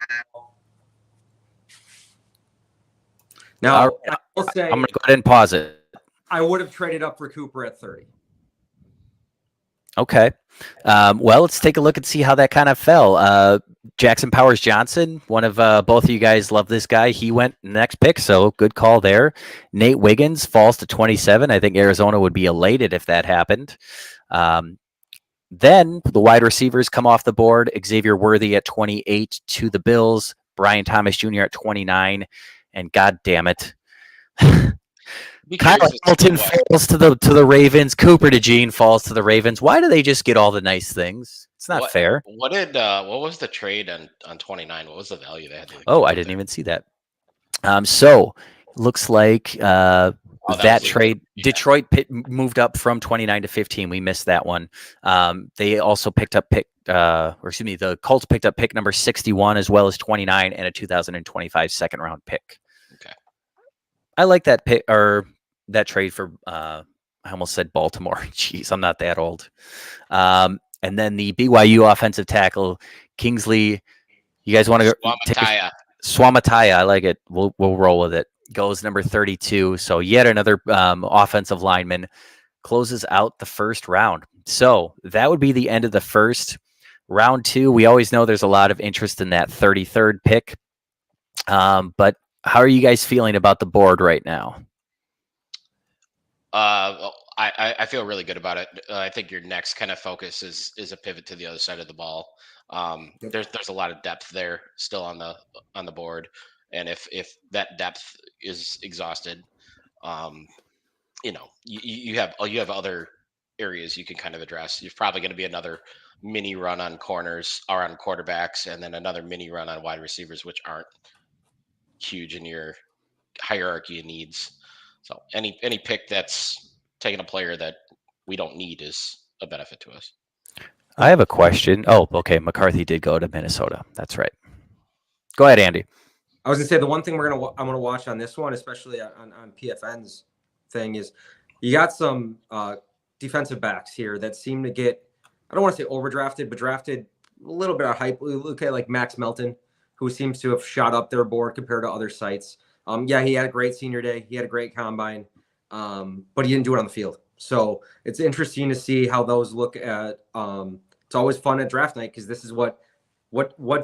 Now,
right.
I will say,
I'm going to go ahead and pause it.
I would have traded up for Cooper at 30.
Okay. Well, let's take a look and see how that kind of fell. Jackson Powers Johnson, one of both of you guys love this guy. He went next pick, so good call there. Nate Wiggins falls to 27. I think Arizona would be elated if that happened. Then the wide receivers come off the board. Xavier Worthy at 28 to the Bills. Brian Thomas Jr. at 29. And God damn it. Kyle Hamilton falls to the Ravens. Cooper DeJean falls to the Ravens. Why do they just get all the nice things? It's not fair.
What was the trade on 29? What was the value they had?
I didn't even see that. So looks like that trade. Yeah. Detroit moved up from 29 to 15. We missed that one. They also picked up the Colts picked up pick number 61 as well as 29 and a 2025 second round pick.
Okay.
I like that pick or that trade for I almost said Baltimore. Jeez, I'm not that old. And then the BYU offensive tackle Kingsley. You guys want to go? Swamataya. I like it. We'll roll with it. Goes number 32. So yet another offensive lineman closes out the first round. So that would be the end of the first. round 2, we always know there's a lot of interest in that 33rd pick. But how are you guys feeling about the board right now?
Well, I feel really good about it. I think your next kind of focus is a pivot to the other side of the ball.
Yep.
There's a lot of depth there still on the board, and if that depth is exhausted, um, you have other areas you can kind of address. You're probably going to be another mini run on corners or on quarterbacks, and then another mini run on wide receivers, which aren't huge in your hierarchy of needs. So any pick that's taking a player that we don't need is a benefit to us.
I have a question. Oh, okay. McCarthy did go to Minnesota. That's right. Go ahead, Andy.
I was gonna say the one thing I'm gonna watch on this one, especially on PFN's thing, is you got some defensive backs here that seem to get, I don't want to say overdrafted, but drafted a little bit of hype. Look at like Max Melton, who seems to have shot up their board compared to other sites. Yeah, he had a great senior day. He had a great combine, but he didn't do it on the field. So it's interesting to see how those look at. It's always fun at draft night because this is what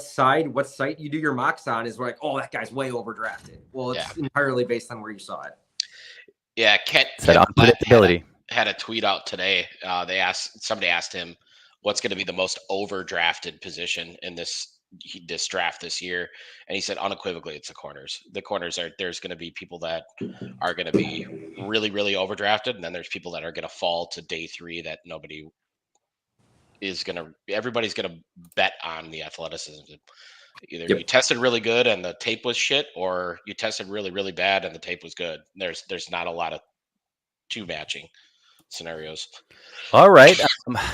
site you do your mocks on is like, oh, that guy's way overdrafted. Well, it's entirely based on where you saw it.
Yeah, Kent
unpredictability
had a tweet out today. Somebody asked him what's going to be the most overdrafted position in this draft this year, and he said unequivocally it's the corners. The corners there's going to be people that are going to be really really overdrafted, and then there's people that are going to fall to day 3 that everybody's going to bet on the athleticism. Either you tested really good and the tape was shit, or you tested really really bad and the tape was good. There's not a lot of two matching scenarios.
All right,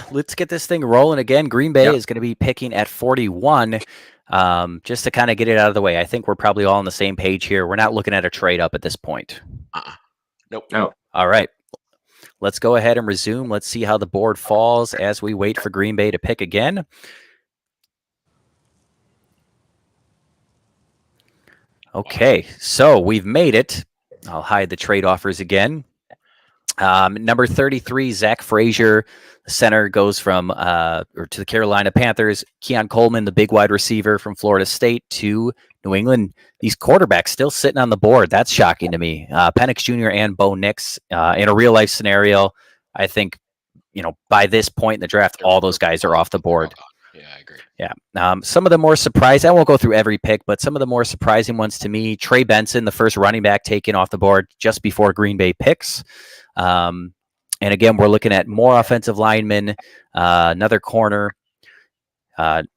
let's get this thing rolling again. Green Bay is going to be picking at 41. Just to kind of get it out of the way, I think we're probably all on the same page here. We're not looking at a trade up at this point.
Nope.
No.
All right. Let's go ahead and resume. Let's see how the board falls as we wait for Green Bay to pick again. Okay, so we've made it. I'll hide the trade offers again. Number 33, Zach Frazier, the center, goes from to the Carolina Panthers. Keon Coleman, the big wide receiver from Florida State, to New England. These quarterbacks still sitting on the board. That's shocking to me. Penix Jr. and Bo Nix. In a real life scenario, I think, by this point in the draft, all those guys are off the board.
Yeah, I agree.
Yeah. Some of the more surprising, I won't go through every pick, but some of the more surprising ones to me, Trey Benson, the first running back taken off the board just before Green Bay picks. And again, we're looking at more offensive linemen, another corner,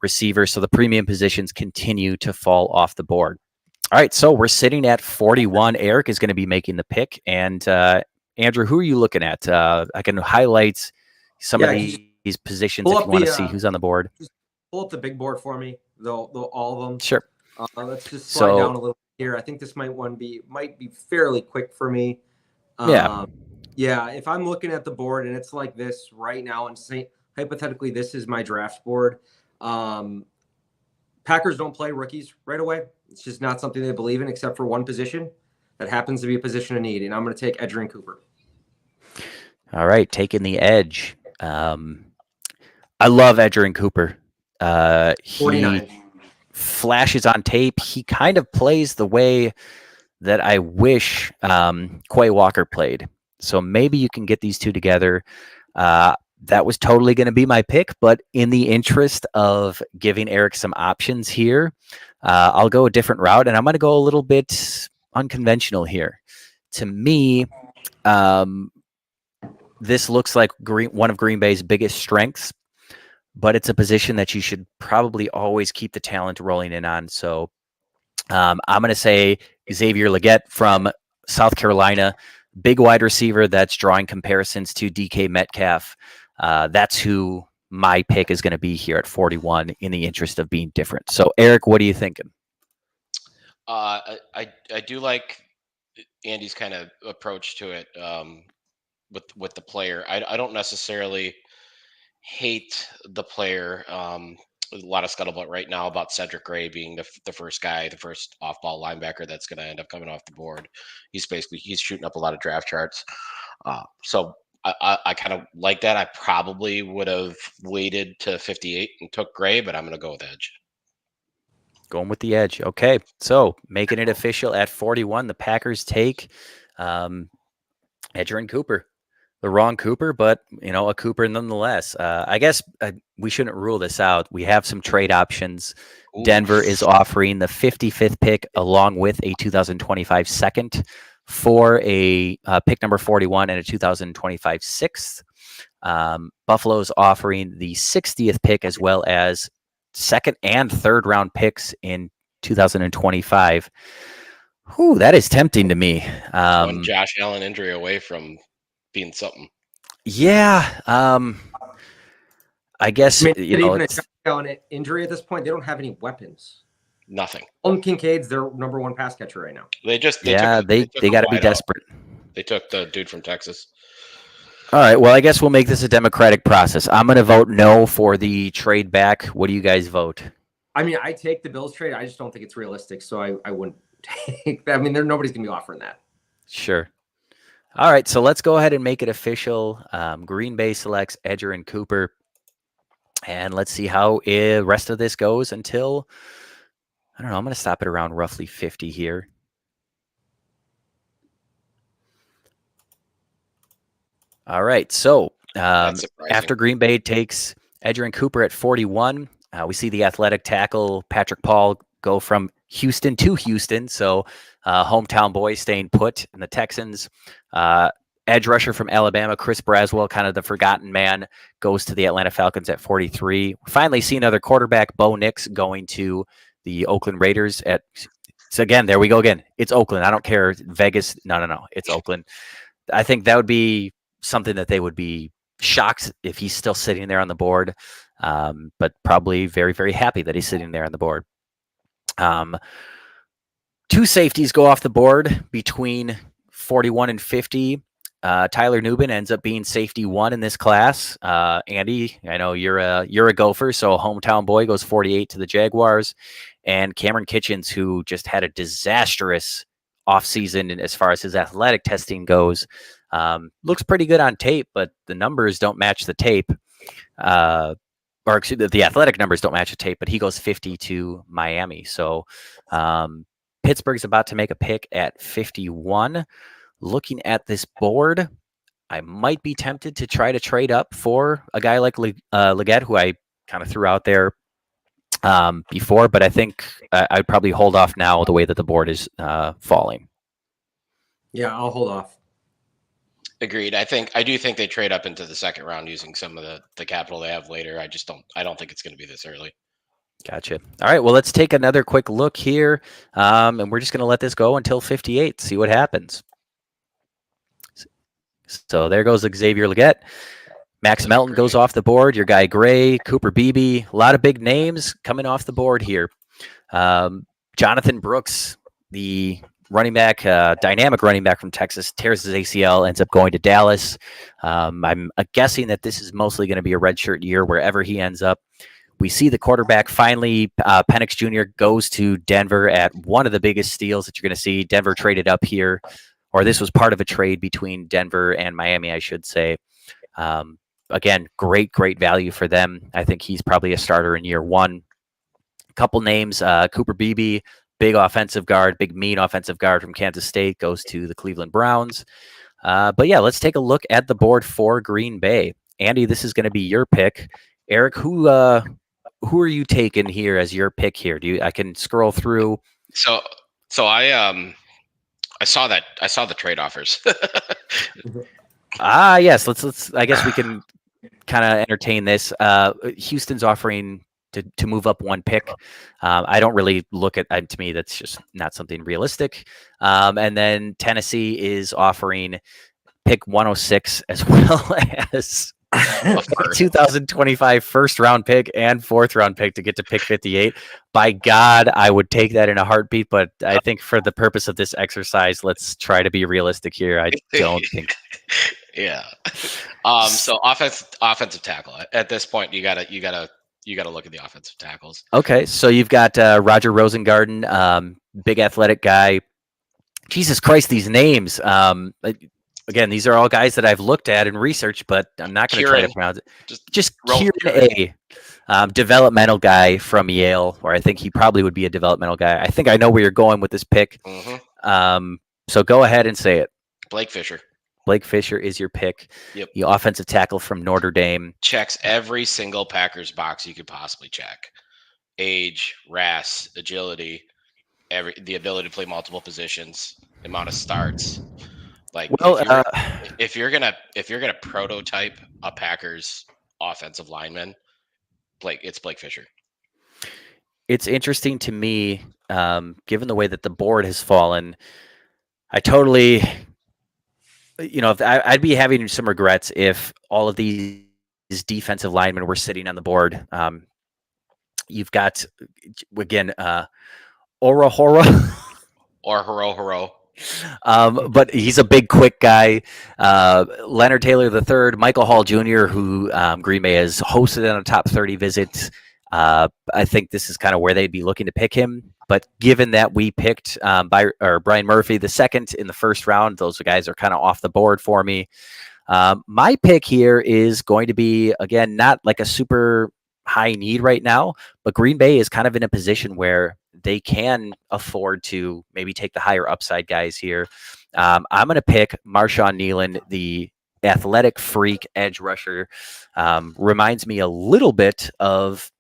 receiver. So the premium positions continue to fall off the board. All right, so we're sitting at 41. Eric is going to be making the pick. And Andrew, who are you looking at? I can highlight some of these positions if you want to see who's on the board.
Just pull up the big board for me, though all of them.
Sure.
Let's just slide down a little bit here. I think this might be fairly quick for me. Yeah, if I'm looking at the board and it's like this right now, and say hypothetically this is my draft board, Packers don't play rookies right away. It's just not something they believe in, except for one position that happens to be a position of need, and I'm going to take Edgerrin Cooper.
All right, taking the edge. I love Edgerrin Cooper. He
49.
flashes on tape. He kind of plays the way that I wish Quay Walker played. So maybe you can get these two together. That was totally going to be my pick, but in the interest of giving Eric some options here, I'll go a different route, and I'm going to go a little bit unconventional here. To me, this looks like one of Green Bay's biggest strengths, but it's a position that you should probably always keep the talent rolling in on. So I'm going to say Xavier Legette from South Carolina, big wide receiver that's drawing comparisons to DK Metcalf. That's who my pick is going to be here at 41 in the interest of being different. So, Eric, what are you thinking?
I do like Andy's kind of approach to it with the player. I don't necessarily hate the player. There's a lot of scuttlebutt right now about Cedric Gray being the first guy, the first off-ball linebacker that's going to end up coming off the board. He's shooting up a lot of draft charts. So I kind of like that. I probably would have waited to 58 and took Gray, but I'm going to go with edge.
Going with the edge. Okay, so making it official at 41, the Packers take Edgerrin Cooper. The wrong Cooper, but a Cooper nonetheless. I guess we shouldn't rule this out. We have some trade options.
Ooh.
Denver is offering the 55th pick along with a 2025 second for a pick number 41 and a 2025 sixth. Buffalo's offering the 60th pick as well as second and third round picks in 2025. Whew, that is tempting to me.
One Josh Allen injury away from being something.
Yeah. I guess,
even a Josh Allen injury at this point, they don't have any weapons.
Nothing.
Kincaid's their number one pass catcher right now.
They got
to be desperate.
They took the dude from Texas.
All right. Well, I guess we'll make this a democratic process. I'm going to vote no for the trade back. What do you guys vote?
I mean, I take the Bills trade. I just don't think it's realistic, so I wouldn't take that. I mean, nobody's going to be offering that.
Sure. All right. So let's go ahead and make it official. Green Bay selects Edgerrin Cooper. And let's see how the rest of this goes until, I don't know, I'm going to stop it around roughly 50 here. All right. So after Green Bay takes Edgerrin Cooper at 41, we see the athletic tackle Patrick Paul go from Houston to Houston. So hometown boy staying put in the Texans. Edge rusher from Alabama, Chris Braswell, kind of the forgotten man, goes to the Atlanta Falcons at 43. Finally see another quarterback, Bo Nix, going to the Oakland Raiders at. So again, there we go again. It's Oakland. I don't care. Vegas. No. It's Oakland. I think that would be something that they would be shocked if he's still sitting there on the board, but probably very, very happy that he's sitting there on the board. Two safeties go off the board between 41 and 50. Tyler Nubin ends up being safety one in this class. Andy, I know you're a Gopher, so hometown boy goes 48 to the Jaguars. And Cameron Kitchens, who just had a disastrous offseason as far as his athletic testing goes, looks pretty good on tape, but the numbers don't match the tape. Or excuse me, the athletic numbers don't match the tape, but he goes 50 to Miami. So Pittsburgh's about to make a pick at 51. Looking at this board, I might be tempted to try to trade up for a guy like Leggett, who I kind of threw out there before, but I think I'd probably hold off now the way that the board is falling.
Yeah, I'll hold off.
Agreed. I do think they trade up into the second round using some of the capital they have later. I don't think it's going to be this early. Gotcha.
All right. Well, let's take another quick look here, and we're just going to let this go until 58. See what happens. So there goes Xavier Leggett. Max Melton goes off the board. Your guy Gray, Cooper Beebe, a lot of big names coming off the board here. Jonathan Brooks, the running back, dynamic running back from Texas, tears his ACL, ends up going to Dallas. I'm guessing that this is mostly going to be a redshirt year wherever he ends up. We see the quarterback finally, Penix Jr. goes to Denver at one of the biggest steals that you're going to see. Denver traded up here, or this was part of a trade between Denver and Miami, I should say. Again, great value for them. I think he's probably a starter in year one. A couple names, Cooper Beebe, big offensive guard, big mean offensive guard from Kansas State, goes to the Cleveland Browns. But yeah, let's take a look at the board for Green Bay. Andy, this is going to be your pick. Eric, who are you taking here as your pick here? I can scroll through.
So I saw the trade offers.
Yes. Let's. I guess we can kind of entertain this. Houston's offering to move up one pick. I don't really look at. To me, that's just not something realistic. And then Tennessee is offering pick 106 as well as 2025 first round pick and fourth round pick to get to pick 58. By God, I would take that in a heartbeat, but I think for the purpose of this exercise, let's try to be realistic here. I don't think.
Yeah. So offensive tackle. At this point, you gotta look at the offensive tackles.
Okay, so you've got Roger Rosengarten, big athletic guy. Jesus Christ, these names. again, these are all guys that I've looked at and researched, but I'm not going to try to
Kieran,
pronounce it.
just
Just
roll
Kieran
Kieran.
A, developmental guy from Yale, or I think he probably would be a developmental guy. I think I know where you're going with this pick. So go ahead and say it.
Blake Fisher.
Blake Fisher is your pick.
Yep.
The offensive tackle from Notre Dame.
Checks every single Packers box you could possibly check. Age, RAS, agility, the ability to play multiple positions, the amount of starts. Like
Well,
if you're gonna prototype a Packers offensive lineman, it's Blake Fisher.
It's interesting to me, given the way that the board has fallen. I totally, I'd be having some regrets if all of these defensive linemen were sitting on the board. You've got, again, Ora Hora.
Or Haro.
But he's a big, quick guy. Leonard Taylor III, Michael Hall Jr., who Green Bay has hosted on a top 30 visit. I think this is kind of where they'd be looking to pick him. But given that we picked Brian Murphy the second in the first round, those guys are kind of off the board for me. My pick here is going to be, again, not like a super high need right now, but Green Bay is kind of in a position where they can afford to maybe take the higher upside guys here. I'm going to pick Marshawn Nealon, the athletic freak edge rusher. Reminds me a little bit of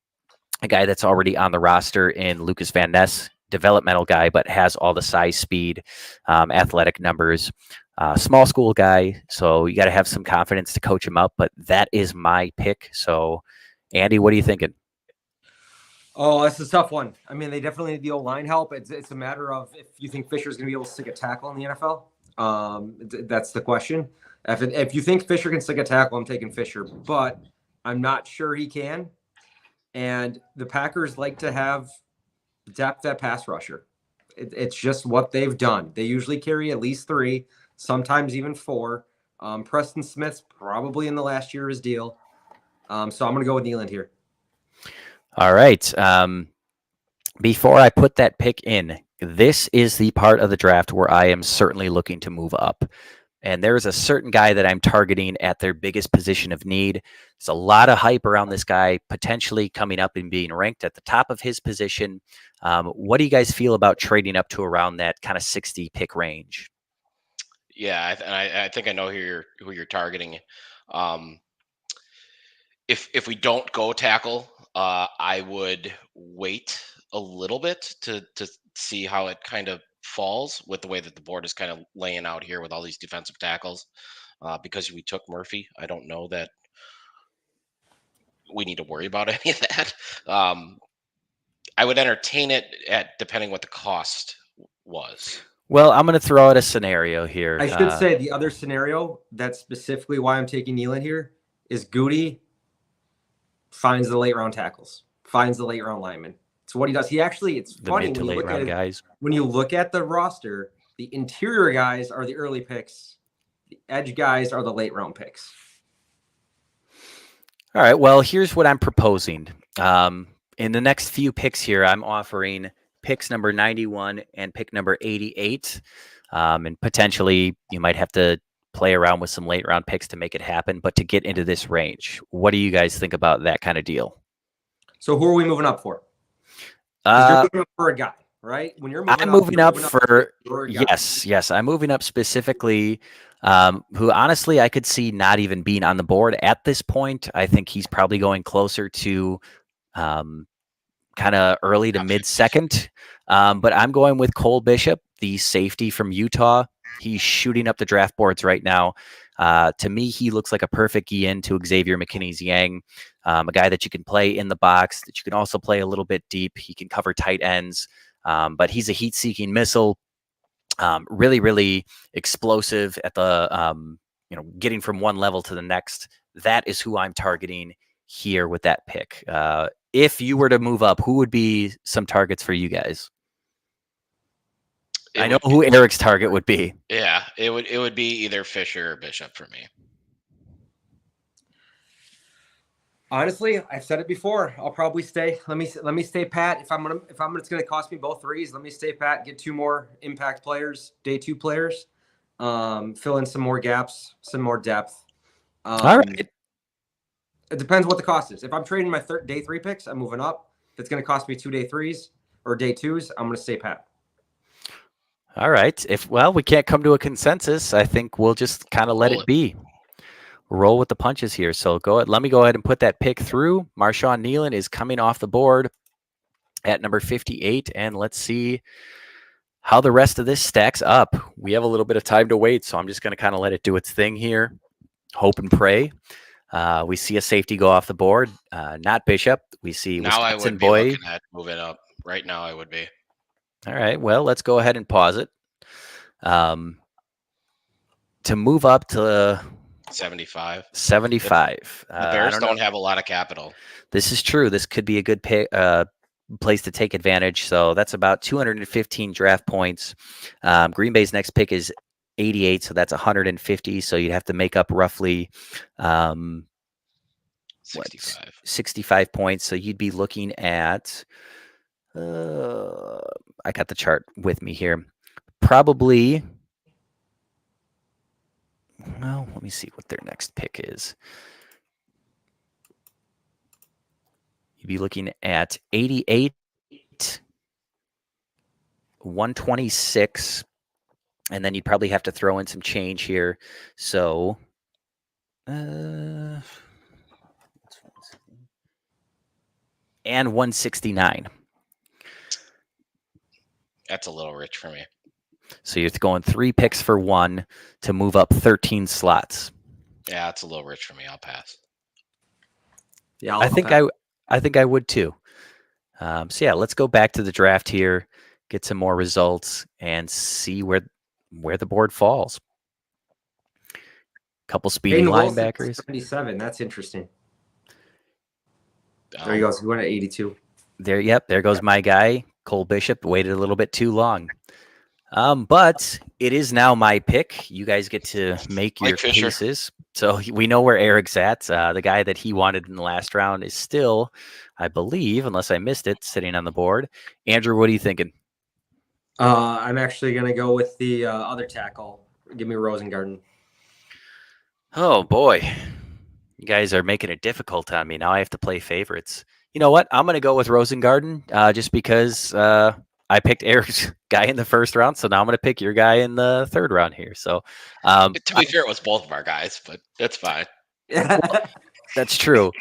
a guy that's already on the roster in Lucas Van Ness, developmental guy, but has all the size, speed, athletic numbers. Small school guy, so you got to have some confidence to coach him up, but that is my pick. So, Andy, what are you thinking?
Oh, that's a tough one. I mean, they definitely need the O-line help. It's a matter of if you think Fisher's going to be able to stick a tackle in the NFL. That's the question. If you think Fisher can stick a tackle, I'm taking Fisher, but I'm not sure he can. And the Packers like to have depth at pass rusher. It's just what they've done. They usually carry at least 3, sometimes even 4. Preston Smith's probably in the last year of his deal. So I'm going to go with Nealon here.
All right. Before I put that pick in, this is the part of the draft where I am certainly looking to move up. And there is a certain guy that I'm targeting at their biggest position of need. There's a lot of hype around this guy potentially coming up and being ranked at the top of his position. What do you guys feel about trading up to around that kind of 60 pick range?
Yeah, I think I know who you're targeting. If we don't go tackle, I would wait a little bit to see how it kind of falls with the way that the board is kind of laying out here with all these defensive tackles. Because we took Murphy, I don't know that we need to worry about any of that. I would entertain it depending what the cost was.
Well, I'm going to throw out a scenario here.
I should say the other scenario, that's specifically why I'm taking Nealon here, is Goody finds the late round tackles, finds the late round linemen. So what he does, it's funny when you look at guys. When you look at the roster, the interior guys are the early picks, the edge guys are the late round picks.
All right. Well, here's what I'm proposing. In the next few picks here, I'm offering picks number 91 and pick number 88. And potentially you might have to play around with some late round picks to make it happen, but to get into this range, what do you guys think about that kind of deal?
So who are we moving up for? You're moving up for a guy, right? When you're moving
I'm moving up for yes. I'm moving up specifically, who honestly I could see not even being on the board at this point. I think he's probably going closer to kind of early to mid second. But I'm going with Cole Bishop, the safety from Utah. He's shooting up the draft boards right now. To me, he looks like a perfect in to Xavier McKinney's Yang, a guy that you can play in the box, that you can also play a little bit deep. He can cover tight ends, but he's a heat-seeking missile. Really, really explosive at the, getting from one level to the next. That is who I'm targeting here with that pick. If you were to move up, who would be some targets for you guys? I know who Eric's target would be.
Yeah, it would be either Fisher or Bishop for me.
Honestly, I've said it before. I'll probably stay. Let me stay pat. If it's going to cost me both 3s, let me stay pat. Get 2 more impact players, day 2 players, fill in some more gaps, some more depth.
All right.
It depends what the cost is. If I'm trading my day 3 picks, I'm moving up. If it's going to cost me 2 day 3s or day 2s, I'm going to stay pat.
All right. If we can't come to a consensus, I think we'll just kind of let it be. Roll with the punches here. So let me go ahead and put that pick through. Marshawn Nealon is coming off the board at number 58, and let's see how the rest of this stacks up. We have a little bit of time to wait, so I'm just going to kind of let it do its thing here. Hope and pray. We see a safety go off the board, not Bishop. We see
now
Wisconsin
I would be
boy.
looking at moving up. Right now I would be.
All right, well, let's go ahead and pause it. To move up to
75.
75.
The Bears don't have a lot of capital.
This is true. This could be a good place to take advantage. So that's about 215 draft points. Green Bay's next pick is 88, so that's 150. So you'd have to make up roughly 65 points. So you'd be looking at, I got the chart with me here. Probably, well, let me see what their next pick is. You'd be looking at 88, 126, and then you'd probably have to throw in some change here. So, and 169.
That's a little rich for me.
So you're going 3 picks for 1 to move up 13 slots.
Yeah, that's a little rich for me. I'll pass.
Yeah, I think I would too. So yeah, let's go back to the draft here, get some more results, and see where the board falls. Couple speeding linebackers.
77. That's interesting. There he goes. He went at 82.
There goes my guy, Cole Bishop. Waited a little bit too long. But it is now my pick. You guys get to make your cases. So we know where Eric's at. The guy that he wanted in the last round is still, I believe, unless I missed it, sitting on the board. Andrew, what are you thinking?
I'm actually going to go with the other tackle. Give me Rosengarten.
Oh, boy. You guys are making it difficult on me. Now I have to play favorites. You know what? I'm going to go with Rosengarten just because I picked Eric's guy in the first round, so now I'm going to pick your guy in the third round here. So,
to be fair, it was both of our guys, but that's fine.
That's true.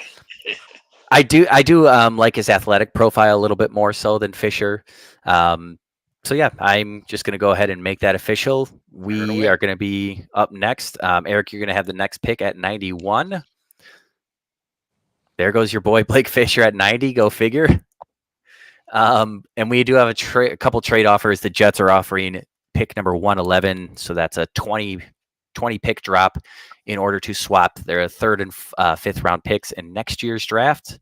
I do like his athletic profile a little bit more so than Fisher. So yeah, I'm just going to go ahead and make that official. We are going to be up next. Eric, you're going to have the next pick at 91. There goes your boy Blake Fisher at 90. Go figure. And we do have a couple trade offers. The Jets are offering pick number 111, so that's a 20 pick drop in order to swap their third and fifth round picks in next year's draft.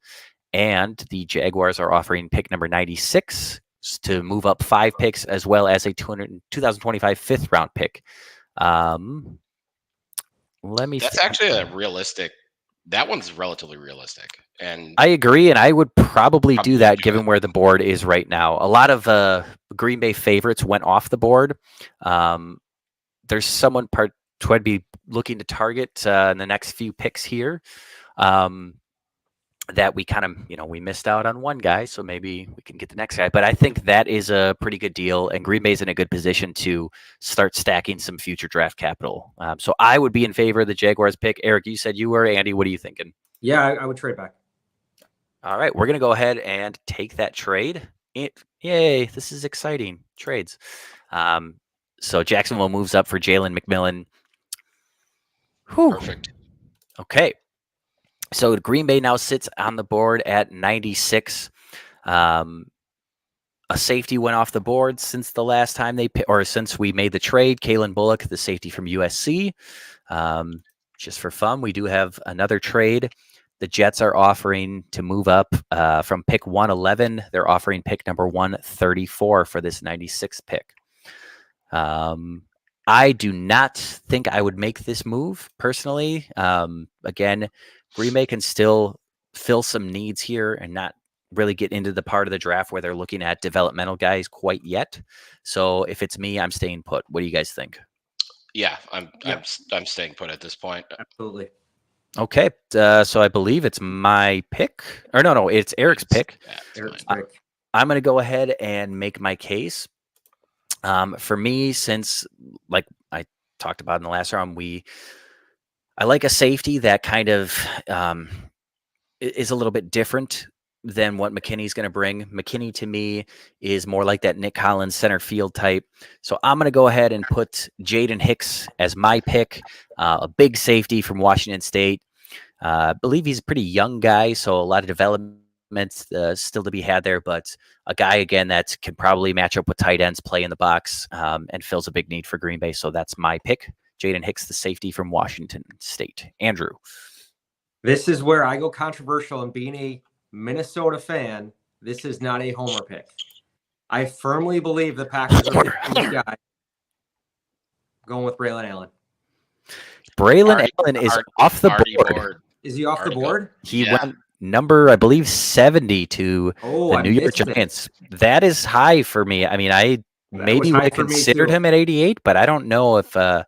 And the Jaguars are offering pick number 96 to move up 5 picks, as well as a 2025 fifth round pick. Let me.
That's actually a realistic. That one's relatively realistic, and
I agree. And I would probably do that given where the board is right now. A lot of Green Bay favorites went off the board. There's someone who I'd be looking to target in the next few picks here. That we kind of, we missed out on one guy, so maybe we can get the next guy. But I think that is a pretty good deal, and Green Bay's in a good position to start stacking some future draft capital. So I would be in favor of the Jaguars pick. Eric, you said you were. Andy, what are you thinking?
Yeah, I would trade back.
All right, we're going to go ahead and take that trade. Yay, this is exciting. Trades. So Jacksonville moves up for Jalen McMillan. Whew.
Perfect.
Okay. So Green Bay now sits on the board at 96. A safety went off the board since the last time since we made the trade. Kalen Bullock, the safety from USC. Just for fun, we do have another trade. The Jets are offering to move up from pick 111. They're offering pick number 134 for this 96 pick. I do not think I would make this move personally. Again, Green Bay can still fill some needs here and not really get into the part of the draft where they're looking at developmental guys quite yet. So if it's me, I'm staying put. What do you guys think?
Yeah,
Yeah.
I'm staying put at this point.
Absolutely.
Okay, so I believe it's my pick, or no, it's Eric's pick.
Yeah, it's
Eric's
mine.
pick.
I'm going to go ahead and make my case. For me, since like I talked about in the last round, I like a safety that kind of is a little bit different than what McKinney's going to bring. McKinney to me is more like that Nick Collins center field type. So I'm going to go ahead and put Jaden Hicks as my pick, a big safety from Washington State. I believe he's a pretty young guy, so a lot of development still to be had there, but a guy, again, that can probably match up with tight ends, play in the box, and fills a big need for Green Bay. So that's my pick. Jaden Hicks, the safety from Washington State. Andrew.
This is where I go controversial, and being a Minnesota fan, this is not a homer pick. I firmly believe the Packers are picking this guy. Going with Braylon Allen.
Braylon Allen is off the board.
Is he off the board?
He went number, I believe, 70 to the New York Giants. That is high for me. I mean, I maybe would have considered him at 88, but I don't know if I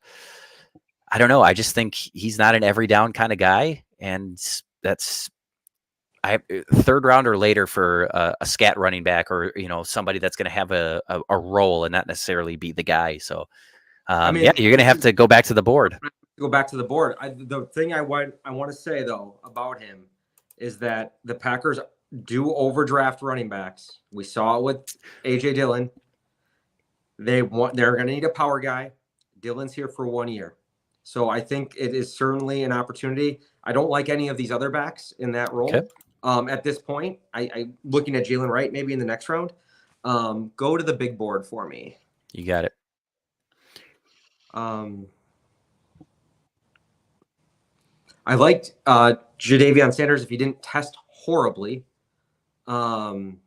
don't know. I just think he's not an every down kind of guy, and that's third round or later for a scat running back, or somebody that's going to have a role and not necessarily be the guy. So I mean, yeah, you're going to have to go back to the board.
Go back to the board. The thing I want to say though about him is that the Packers do overdraft running backs. We saw it with AJ Dillon. They're going to need a power guy. Dillon's here for 1 year. So I think it is certainly an opportunity. I don't like any of these other backs in that role. Okay. At this point, I looking at Jalen Wright maybe in the next round. Go to the big board for me.
You got it.
I liked Jadavion Sanders if he didn't test horribly. Let's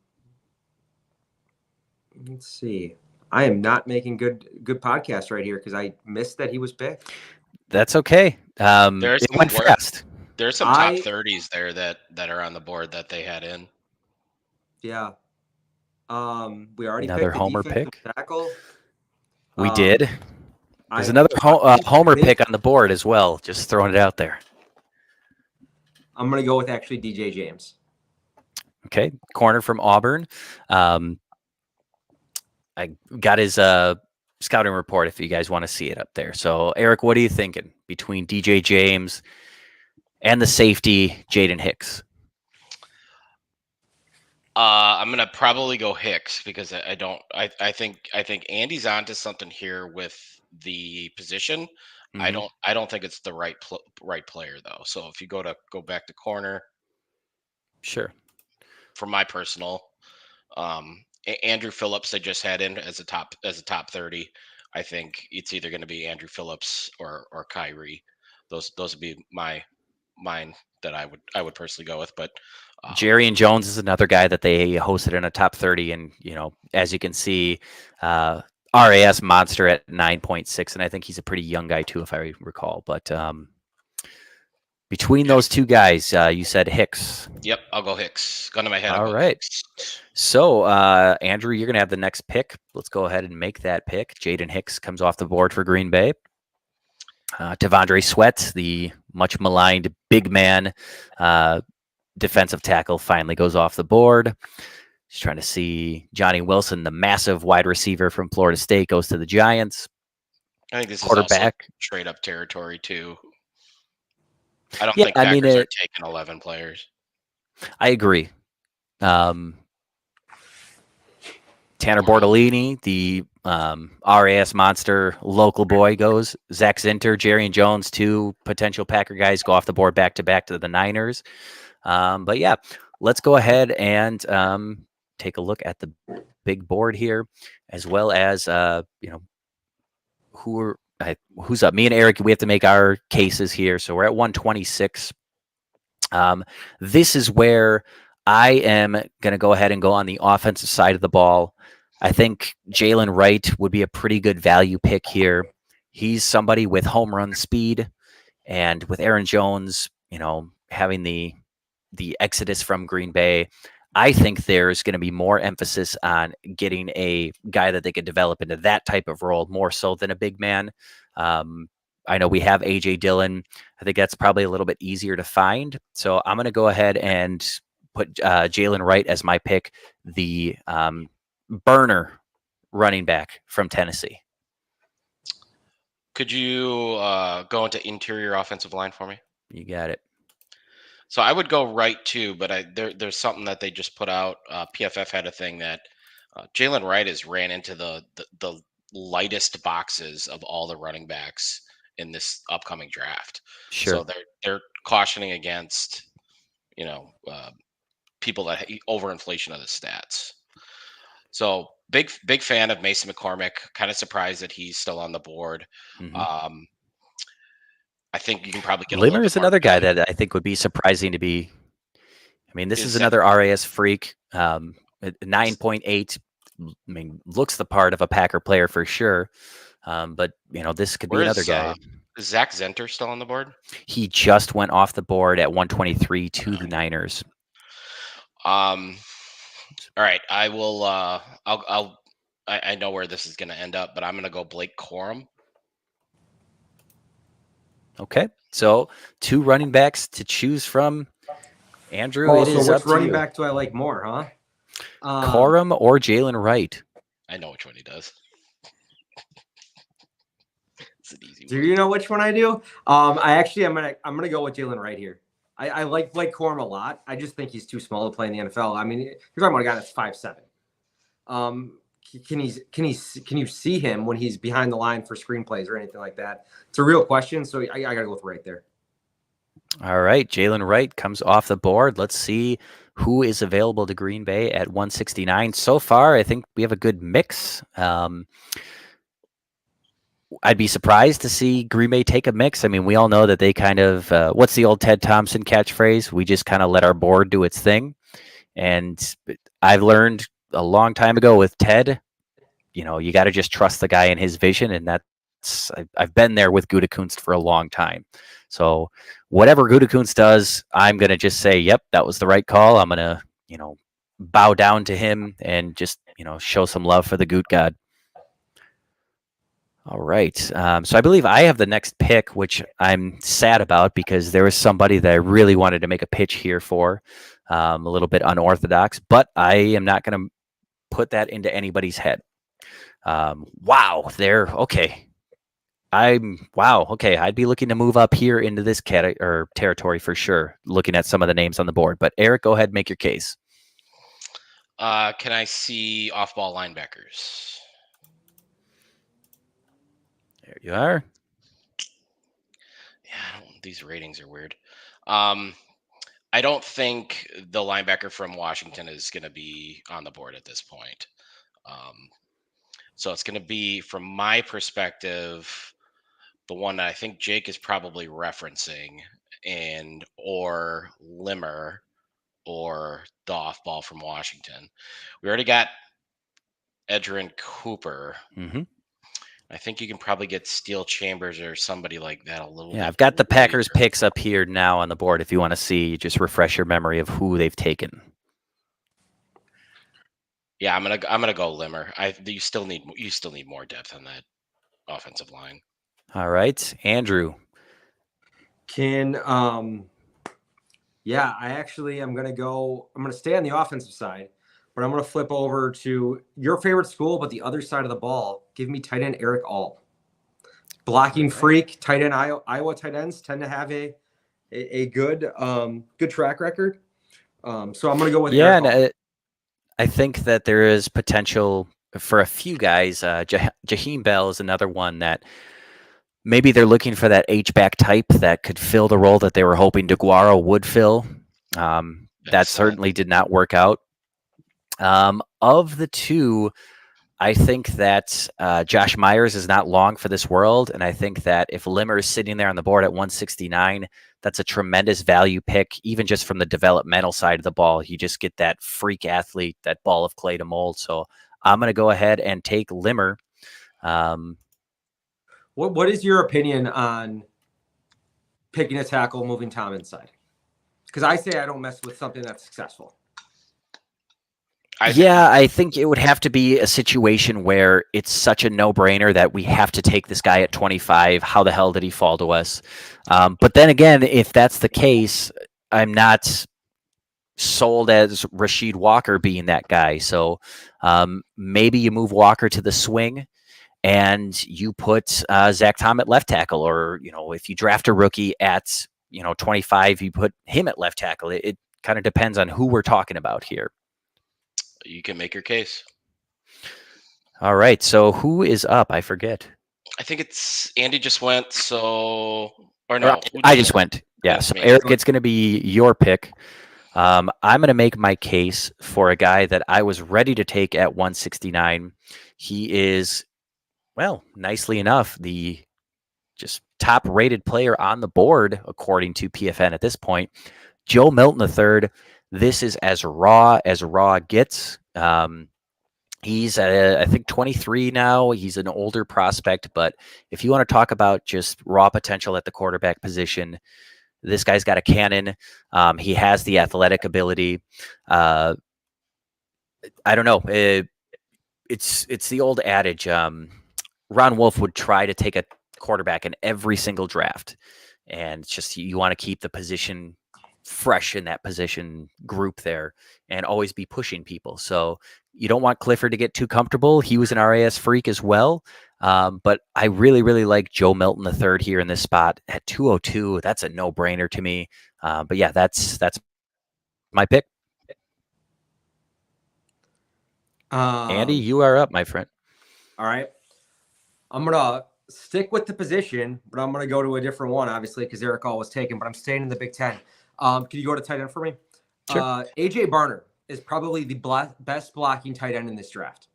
see. I am not making good podcast right here because I missed that he was picked.
That's okay. It went fast.
There's some top 30s there that are on the board that they had in.
Yeah. We already
another
picked
homer pick.
Tackle.
We did. There's another homer pick on the board as well. Just throwing it out there.
I'm going to go with actually DJ James.
Okay. Corner from Auburn. I got his scouting report if you guys want to see it up there. So, Eric, what are you thinking between DJ James and the safety, Jaden Hicks?
I'm going to probably go Hicks because I think Andy's onto something here with the position. Mm-hmm. I don't think it's the right player though. So if you go back to corner,
sure.
For my personal, Andrew Phillips they just had in as a top 30. I think it's either going to be Andrew Phillips or Kyrie. Those would be mine that I would personally go with. But
Jerry Jones is another guy that they hosted in a top 30, and as you can see, RAS monster at 9.6, and I think he's a pretty young guy too, if I recall. But between those two guys, you said Hicks.
Yep, I'll go Hicks. Gun to my head.
All right. Hicks. So, Andrew, you're going to have the next pick. Let's go ahead and make that pick. Jaden Hicks comes off the board for Green Bay. Devondre Sweat, the much maligned big man, defensive tackle, finally goes off the board. Just trying to see Johnny Wilson, the massive wide receiver from Florida State, goes to the Giants.
I think this is also trade up territory too. I don't think Packers are taking 11 players.
I agree. Tanner Bortolini, the RAS monster local boy, goes. Zach Zinter, Jerry Jones, two potential Packer guys go off the board back to the Niners. But yeah, let's go ahead and take a look at the big board here, as well as who's up. Me and Eric, we have to make our cases here. So we're at 126. This is where I am going to go ahead and go on the offensive side of the ball. I think Jalen Wright would be a pretty good value pick here. He's somebody with home run speed, and with Aaron Jones, having the exodus from Green Bay, I think there's going to be more emphasis on getting a guy that they could develop into that type of role more so than a big man. I know we have AJ Dillon. I think that's probably a little bit easier to find. So I'm going to go ahead and put Jalen Wright as my pick, the burner running back from Tennessee.
Could you go into interior offensive line for me?
You got it.
So I would go right too, but there's something that they just put out. PFF had a thing that Jalen Wright has ran into the lightest boxes of all the running backs in this upcoming draft.
Sure.
So they're cautioning against, people that overinflation of the stats. So big fan of Mason McCormick. Kind of surprised that he's still on the board.
Mm-hmm.
I think you can probably get
Limmer is another guy
value.
that I think would be surprising to be. I mean, this is
Zach,
another RAS freak. 9.8. I mean, looks the part of a Packer player for sure. But this could be another guy.
Is Zach Zenter still on the board?
He just went off the board at 123 to the Niners.
All right, I will. I know where this is going to end up, but I'm going to go Blake Corum.
Okay, so 2 running backs to choose from. Andrew, it is
so
up
which running
to you.
back do I like more, huh?
Corum or Jalen Wright?
I know which one he does. It's an easy
Do
one.
you know which one I do? I'm gonna go with Jalen Wright here. I like Blake Corum a lot. I just think he's too small to play in the NFL. I mean, you're talking about a guy that's 5'7". Can you see him when he's behind the line for screenplays or anything like that? It's a real question. So I gotta go with Wright there.
All right, Jalen Wright comes off the board. Let's see who is available to Green Bay at 169. So far, I think we have a good mix. I'd be surprised to see Green Bay take a mix. I mean, we all know that they kind of, what's the old Ted Thompson catchphrase? We just kind of let our board do its thing. And I've learned a long time ago with Ted, you got to just trust the guy and his vision. And I've been there with Gutekunst for a long time. So whatever Gutekunst does, I'm going to just say, yep, that was the right call. I'm going to, bow down to him and just, show some love for the Goot God. All right. So I believe I have the next pick, which I'm sad about because there was somebody that I really wanted to make a pitch here for, a little bit unorthodox, but I am not going to put that into anybody's head. Wow. Okay. Okay. I'd be looking to move up here into this territory for sure, looking at some of the names on the board. But Eric, go ahead and make your case.
Can I see off-ball linebackers?
There you are.
Yeah, these ratings are weird. I don't think the linebacker from Washington is going to be on the board at this point. So it's going to be, from my perspective, the one that I think Jake is probably referencing, or Limmer, or the off-ball from Washington. We already got Edgerrin Cooper.
Mm-hmm.
I think you can probably get Steel Chambers or somebody like that a little bit.
Yeah, I've got the Packers
later.
picks up here now on the board. If you want to see, just refresh your memory of who they've taken.
Yeah, I'm gonna go Limmer. You still need more depth on that offensive line.
All right, Andrew.
I'm gonna stay on the offensive side, but I'm gonna flip over to your favorite school, but the other side of the ball. Give me tight end Eric All. Blocking freak, tight end Iowa tight ends tend to have a good track record. So I'm gonna go with Eric All.
And I think that there is potential for a few guys. Jaheim Bell is another one that maybe they're looking for that H-back type that could fill the role that they were hoping DeGuara would fill. That certainly did not work out. Of the two, I think that Josh Myers is not long for this world, and I think that if Limmer is sitting there on the board at 169, that's a tremendous value pick, even just from the developmental side of the ball. You just get that freak athlete, that ball of clay to mold. So I'm going to go ahead and take Limmer.
What is your opinion on picking a tackle, moving Tom inside? Because I say I don't mess with something that's successful.
I think it would have to be a situation where it's such a no-brainer that we have to take this guy at 25. How the hell did he fall to us? But then again, if that's the case, I'm not sold as Rasheed Walker being that guy. So maybe you move Walker to the swing and you put Zach Tom at left tackle, or if you draft a rookie at 25, you put him at left tackle. It kind of depends on who we're talking about here.
You can make your case.
All right. So who is up? I forget.
I think it's Andy just went. So or no,
I just went. Yeah. So Eric, it's going to be your pick. I'm going to make my case for a guy that I was ready to take at 169. He is, well, nicely enough, the just top rated player on the board, according to PFN at this point, Joe Milton III. This is as raw gets. He's, I think, 23 now. He's an older prospect, but if you want to talk about just raw potential at the quarterback position, this guy's got a cannon. He has the athletic ability. I don't know. It's the old adage. Ron Wolf would try to take a quarterback in every single draft, and it's just you want to keep the position fresh in that position group there and always be pushing people. So you don't want Clifford to get too comfortable. He was an RAS freak as well. But I really, really like Joe Milton III here in this spot at 202. That's a no-brainer to me. But yeah, that's my pick. Andy, you are up, my friend.
All right. I'm going to stick with the position, but I'm going to go to a different one, obviously, because Eric All was taken, but I'm staying in the Big Ten. Can you go to tight end for me?
Sure.
AJ Barner is probably the best blocking tight end in this draft.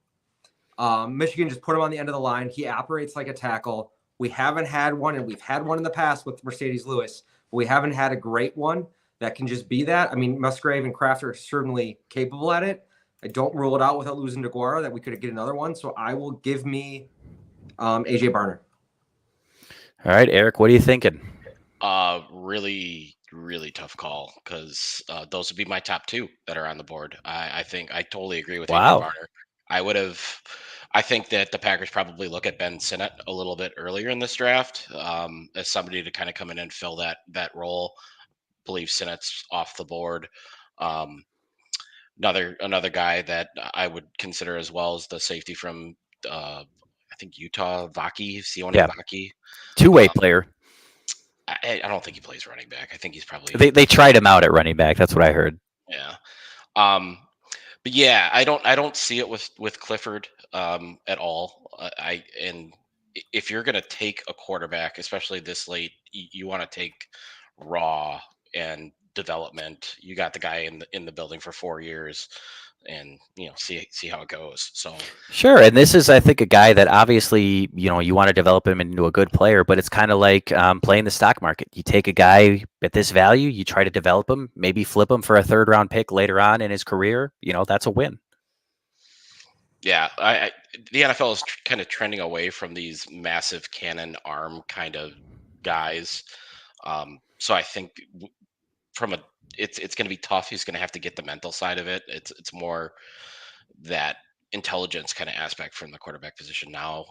Michigan just put him on the end of the line. He operates like a tackle. We haven't had one, and we've had one in the past with Mercedes Lewis, but we haven't had a great one that can just be that. I mean, Musgrave and Kraft are certainly capable at it. I don't rule it out without losing to Guara that we could get another one. So I will give me AJ Barner.
All right, Eric, what are you thinking?
Really, really tough call because those would be my top two that are on the board. I think I totally agree with AJ Barner. I think that the Packers probably look at Ben Sinnott a little bit earlier in this draft as somebody to kind of come in and fill that role. I believe Sinnott's off the board. Another guy that I would consider as well is the safety from I think Utah, Sione Vaki.
Two-way player.
I don't think he plays running back. I think he's probably
they tried him out at running back. That's what I heard.
Yeah. But yeah, I don't see it with Clifford at all. And if you're gonna take a quarterback, especially this late, you want to take raw and development. You got the guy in the building for 4 years, and see how it goes. So
sure. And this is, I think, a guy that obviously you want to develop him into a good player, but it's kind of like playing the stock market. You take a guy at this value, you try to develop him, maybe flip him for a third-round pick later on in his career. That's a win.
Yeah, the NFL is kind of trending away from these massive cannon arm kind of guys. So I think it's going to be tough. He's going to have to get the mental side of it. It's more that intelligence kind of aspect from the quarterback position now.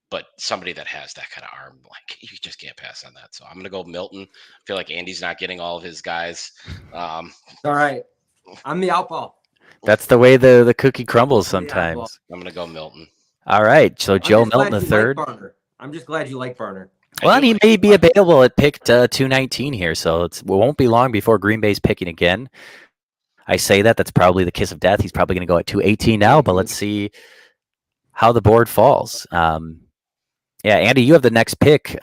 But somebody that has that kind of arm, like you just can't pass on that. So I'm going to go Milton. I feel like Andy's not getting all of his guys.
All right, I'm the outball.
That's the way the cookie crumbles sometimes.
I'm going to go Milton.
All right. So Joe Milton III.
I'm just glad you like Barner.
Well, he may be available at pick 219 here. So it won't be long before Green Bay's picking again. I say that's probably the kiss of death. He's probably going to go at 218 now, but let's see how the board falls. Yeah, Andy, you have the next pick.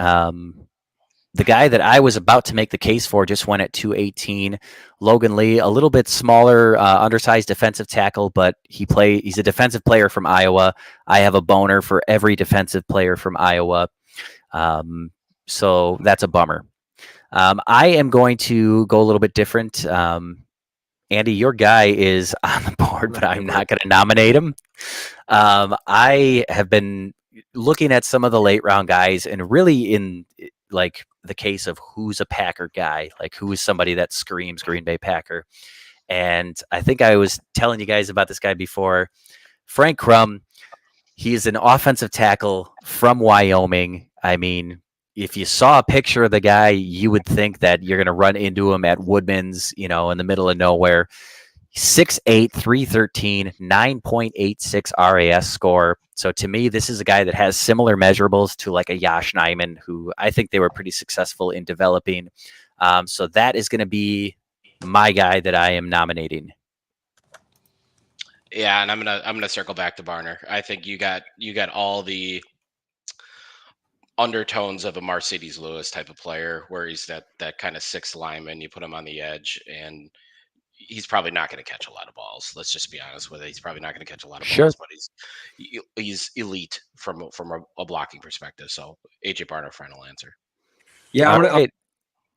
The guy that I was about to make the case for just went at 218. Logan Lee, a little bit smaller, undersized defensive tackle, but he's a defensive player from Iowa. I have a boner for every defensive player from Iowa. So that's a bummer. I am going to go a little bit different. Andy, your guy is on the board, but I'm not going to nominate him. I have been looking at some of the late round guys, and really in like the case of who's a Packer guy, like who is somebody that screams Green Bay Packer. And I think I was telling you guys about this guy before. Frank Crum, he is an offensive tackle from Wyoming. I mean, if you saw a picture of the guy, you would think that you're going to run into him at Woodman's, in the middle of nowhere. 6'8", 313, 9.86 RAS score. So to me, this is a guy that has similar measurables to like a Josh Nyman, who I think they were pretty successful in developing. So that is going to be my guy that I am nominating.
Yeah, and I'm gonna circle back to Barner. I think you got all the undertones of a Mercedes Lewis type of player, where he's that kind of sixth lineman. You put him on the edge, and he's probably not going to catch a lot of balls. Let's just be honest with it. He's probably not going to catch a lot of balls, but he's elite from a blocking perspective. So AJ Barner, final answer.
Yeah,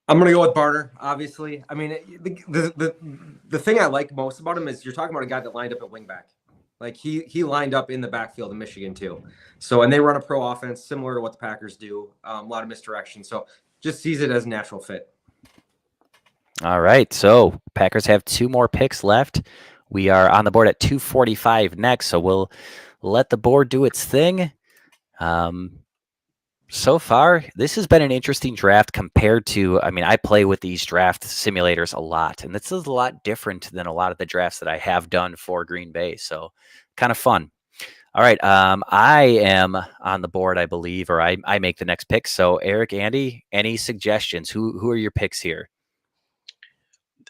I'm gonna go with Barner. Obviously, I mean the thing I like most about him is you're talking about a guy that lined up at wingback. Like he lined up in the backfield in Michigan too. So and they run a pro offense similar to what the Packers do. A lot of misdirection. So just sees it as a natural fit.
All right, so Packers have 2 more picks left. We are on the board at 245 next, so we'll let the board do its thing. So far, this has been an interesting draft compared to, I play with these draft simulators a lot, and this is a lot different than a lot of the drafts that I have done for Green Bay, so kind of fun. All right, I am on the board, I believe, or I make the next pick. So Eric, Andy, any suggestions? Who are your picks here?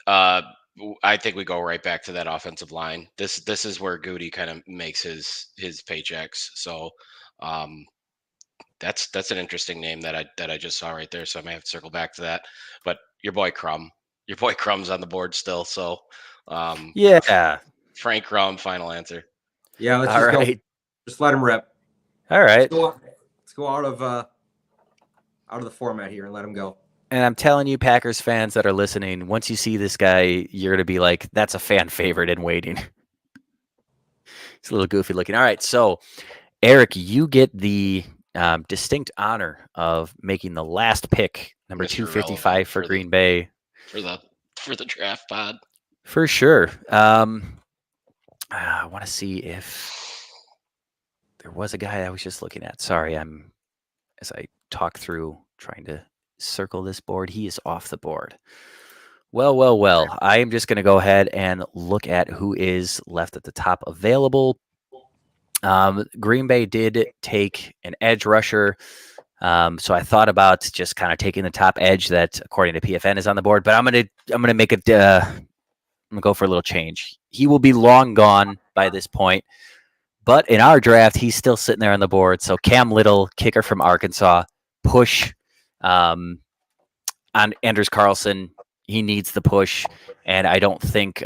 I think we go right back to that offensive line. This is where Goody kind of makes his paychecks. So that's an interesting name that I just saw right there. So I may have to circle back to that. But your boy Crum's on the board still. So
yeah,
Frank Crum, final answer.
Yeah, let's just go. Just let him rip.
All right,
let's go out of the format here and let him go.
And I'm telling you, Packers fans that are listening, once you see this guy, you're going to be like, that's a fan favorite in waiting. He's a little goofy looking. All right. So, Eric, you get the distinct honor of making the last pick, number 255 for Green Bay.
For the draft pod.
For sure. I want to see if there was a guy I was just looking at. Sorry, as I talk through trying to circle this board. He is off the board. Well. I am just going to go ahead and look at who is left at the top available. Green Bay did take an edge rusher. So I thought about just kind of taking the top edge that, according to PFN, is on the board. But I'm gonna make it. I'm gonna go for a little change. He will be long gone by this point. But in our draft, he's still sitting there on the board. So Cam Little, kicker from Arkansas, push on Anders Carlson. He needs the push, and I don't think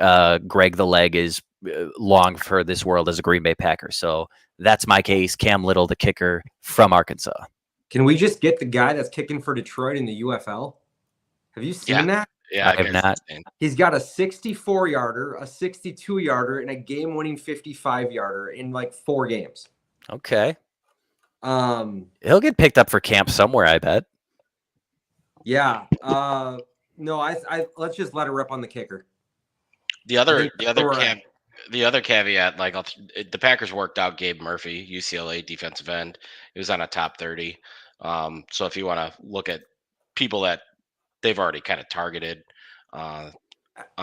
Greg the Leg is long for this world as a Green Bay Packer. So that's my case. Cam Little, the kicker from Arkansas.
Can we just get the guy that's kicking for Detroit in the UFL? Have you seen that?
Yeah,
I have not.
He's got a 64-yarder, a 62-yarder, and a game-winning 55-yarder in like 4 games.
Okay. He'll get picked up for camp somewhere, I bet.
Yeah. No, I let's just let it rip on the kicker.
The other caveat, like the Packers worked out Gabe Murphy, UCLA defensive end. He was on a top 30. So if you want to look at people that they've already kind of targeted on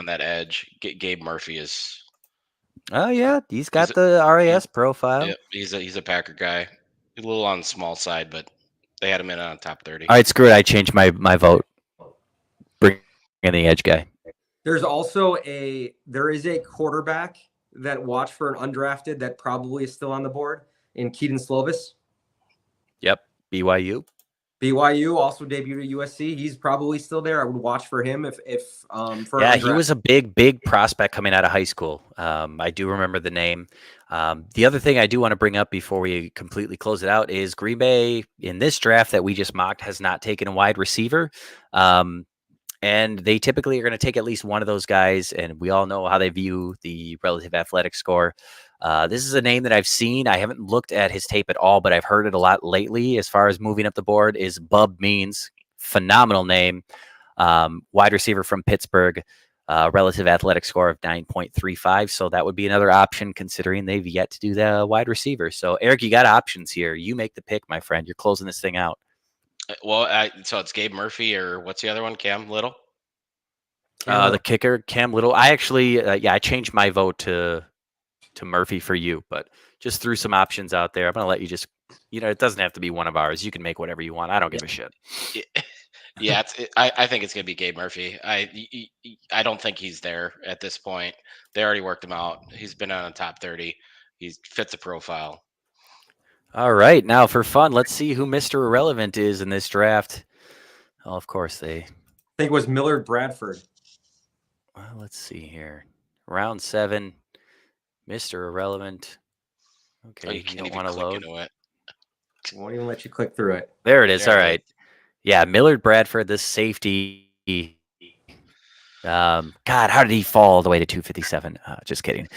that edge, Gabe Murphy is.
Oh yeah, he's got the RAS profile.
Yeah, he's a Packer guy. A little on the small side, but they had him in on top 30.
All right, screw it. I changed my vote. Bring in the edge guy.
There's also a quarterback that watched for an undrafted that probably is still on the board in Keaton Slovis.
Yep, BYU
also debuted at USC. He's probably still there. I would watch for him
he was a big prospect coming out of high school. I do remember the name. The other thing I do want to bring up before we completely close it out is Green Bay in this draft that we just mocked has not taken a wide receiver. And they typically are going to take at least one of those guys, and we all know how they view the relative athletic score. This is a name that I've seen. I haven't looked at his tape at all, but I've heard it a lot lately as far as moving up the board is Bub Means. Phenomenal name. Wide receiver from Pittsburgh. relative athletic score of 9.35. So that would be another option considering they've yet to do the wide receiver. So Eric, you got options here. You make the pick, my friend. You're closing this thing out.
Well, so it's Gabe Murphy, or what's the other one? Cam Little?
The kicker, Cam Little. I actually, I changed my vote to Murphy for you, but just threw some options out there. I'm going to let you just, it doesn't have to be one of ours. You can make whatever you want. I don't give a shit.
Yeah, I think it's going to be Gabe Murphy. I don't think he's there at this point. They already worked him out. He's been on a top 30. He fits the profile.
All right. Now for fun, let's see who Mr. Irrelevant is in this draft. Oh, of course I
think it was Millard Bradford.
Well, let's see here. Round 7, Mr. Irrelevant. Okay, you don't want to load.
I won't even let you click through it.
There it is. All right. Yeah, Millard Bradford, the safety. God, how did he fall all the way to 257? Just kidding.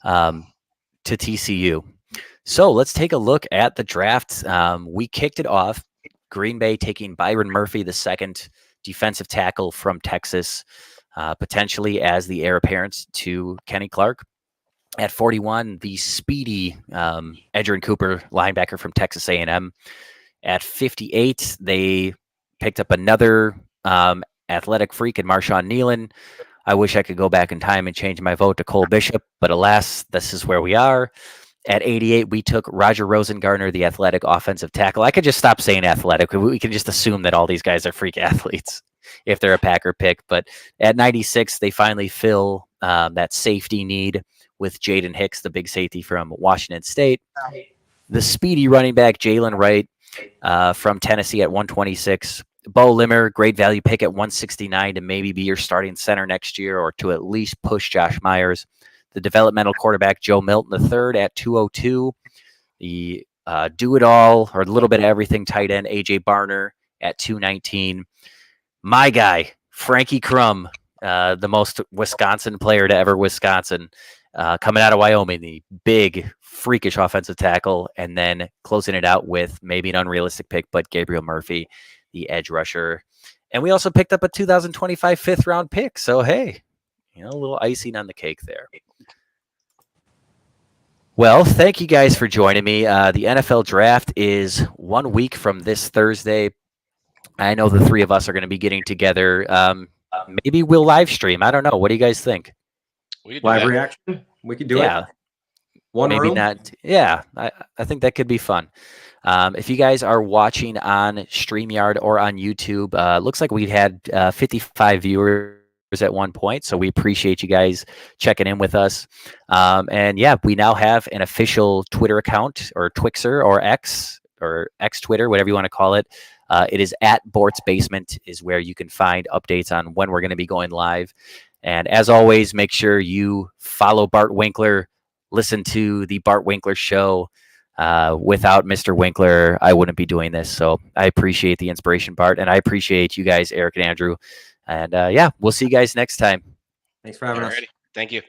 To TCU. So let's take a look at the draft. We kicked it off. Green Bay taking Byron Murphy, the second defensive tackle from Texas, potentially as the heir apparent to Kenny Clark. At 41, the speedy Edgerrin Cooper linebacker from Texas A&M. At 58, they picked up another athletic freak in Marshawn Nealon. I wish I could go back in time and change my vote to Cole Bishop, but alas, this is where we are. At 88, we took Roger Rosengartner, the athletic offensive tackle. I could just stop saying athletic. We can just assume that all these guys are freak athletes if they're a Packer pick. But at 96, they finally fill that safety need with Jaden Hicks, the big safety from Washington State. The speedy running back, Jalen Wright from Tennessee at 126. Bo Limmer, great value pick at 169 to maybe be your starting center next year or to at least push Josh Myers. The developmental quarterback, Joe Milton III at 202. The do-it-all or a little bit of everything tight end, A.J. Barner at 219. My guy, Frankie Crum, the most Wisconsin player to ever Wisconsin, coming out of Wyoming, the big, freakish offensive tackle, and then closing it out with maybe an unrealistic pick, but Gabriel Murphy, the edge rusher. And we also picked up a 2025 fifth-round pick. So, hey, a little icing on the cake there. Well, thank you guys for joining me. The NFL draft is 1 week from this Thursday. I know the three of us are going to be getting together. Maybe we'll live stream. I don't know. What do you guys think?
Live reaction? We could do it.
Maybe room? Not. Yeah, I think that could be fun. If you guys are watching on StreamYard or on YouTube, looks like we had 55 viewers at one point, so we appreciate you guys checking in with us. And yeah, we now have an official Twitter account, or Twixer, or X Twitter, whatever you want to call it. It is at Bort's Basement is where you can find updates on when we're going to be going live. And as always, make sure you follow Bart Winkler, listen to the Bart Winkler Show. Without Mr. Winkler, I wouldn't be doing this. So I appreciate the inspiration, Bart, and I appreciate you guys, Eric and Andrew. And yeah, we'll see you guys next time.
Thanks for having us.
Thank you.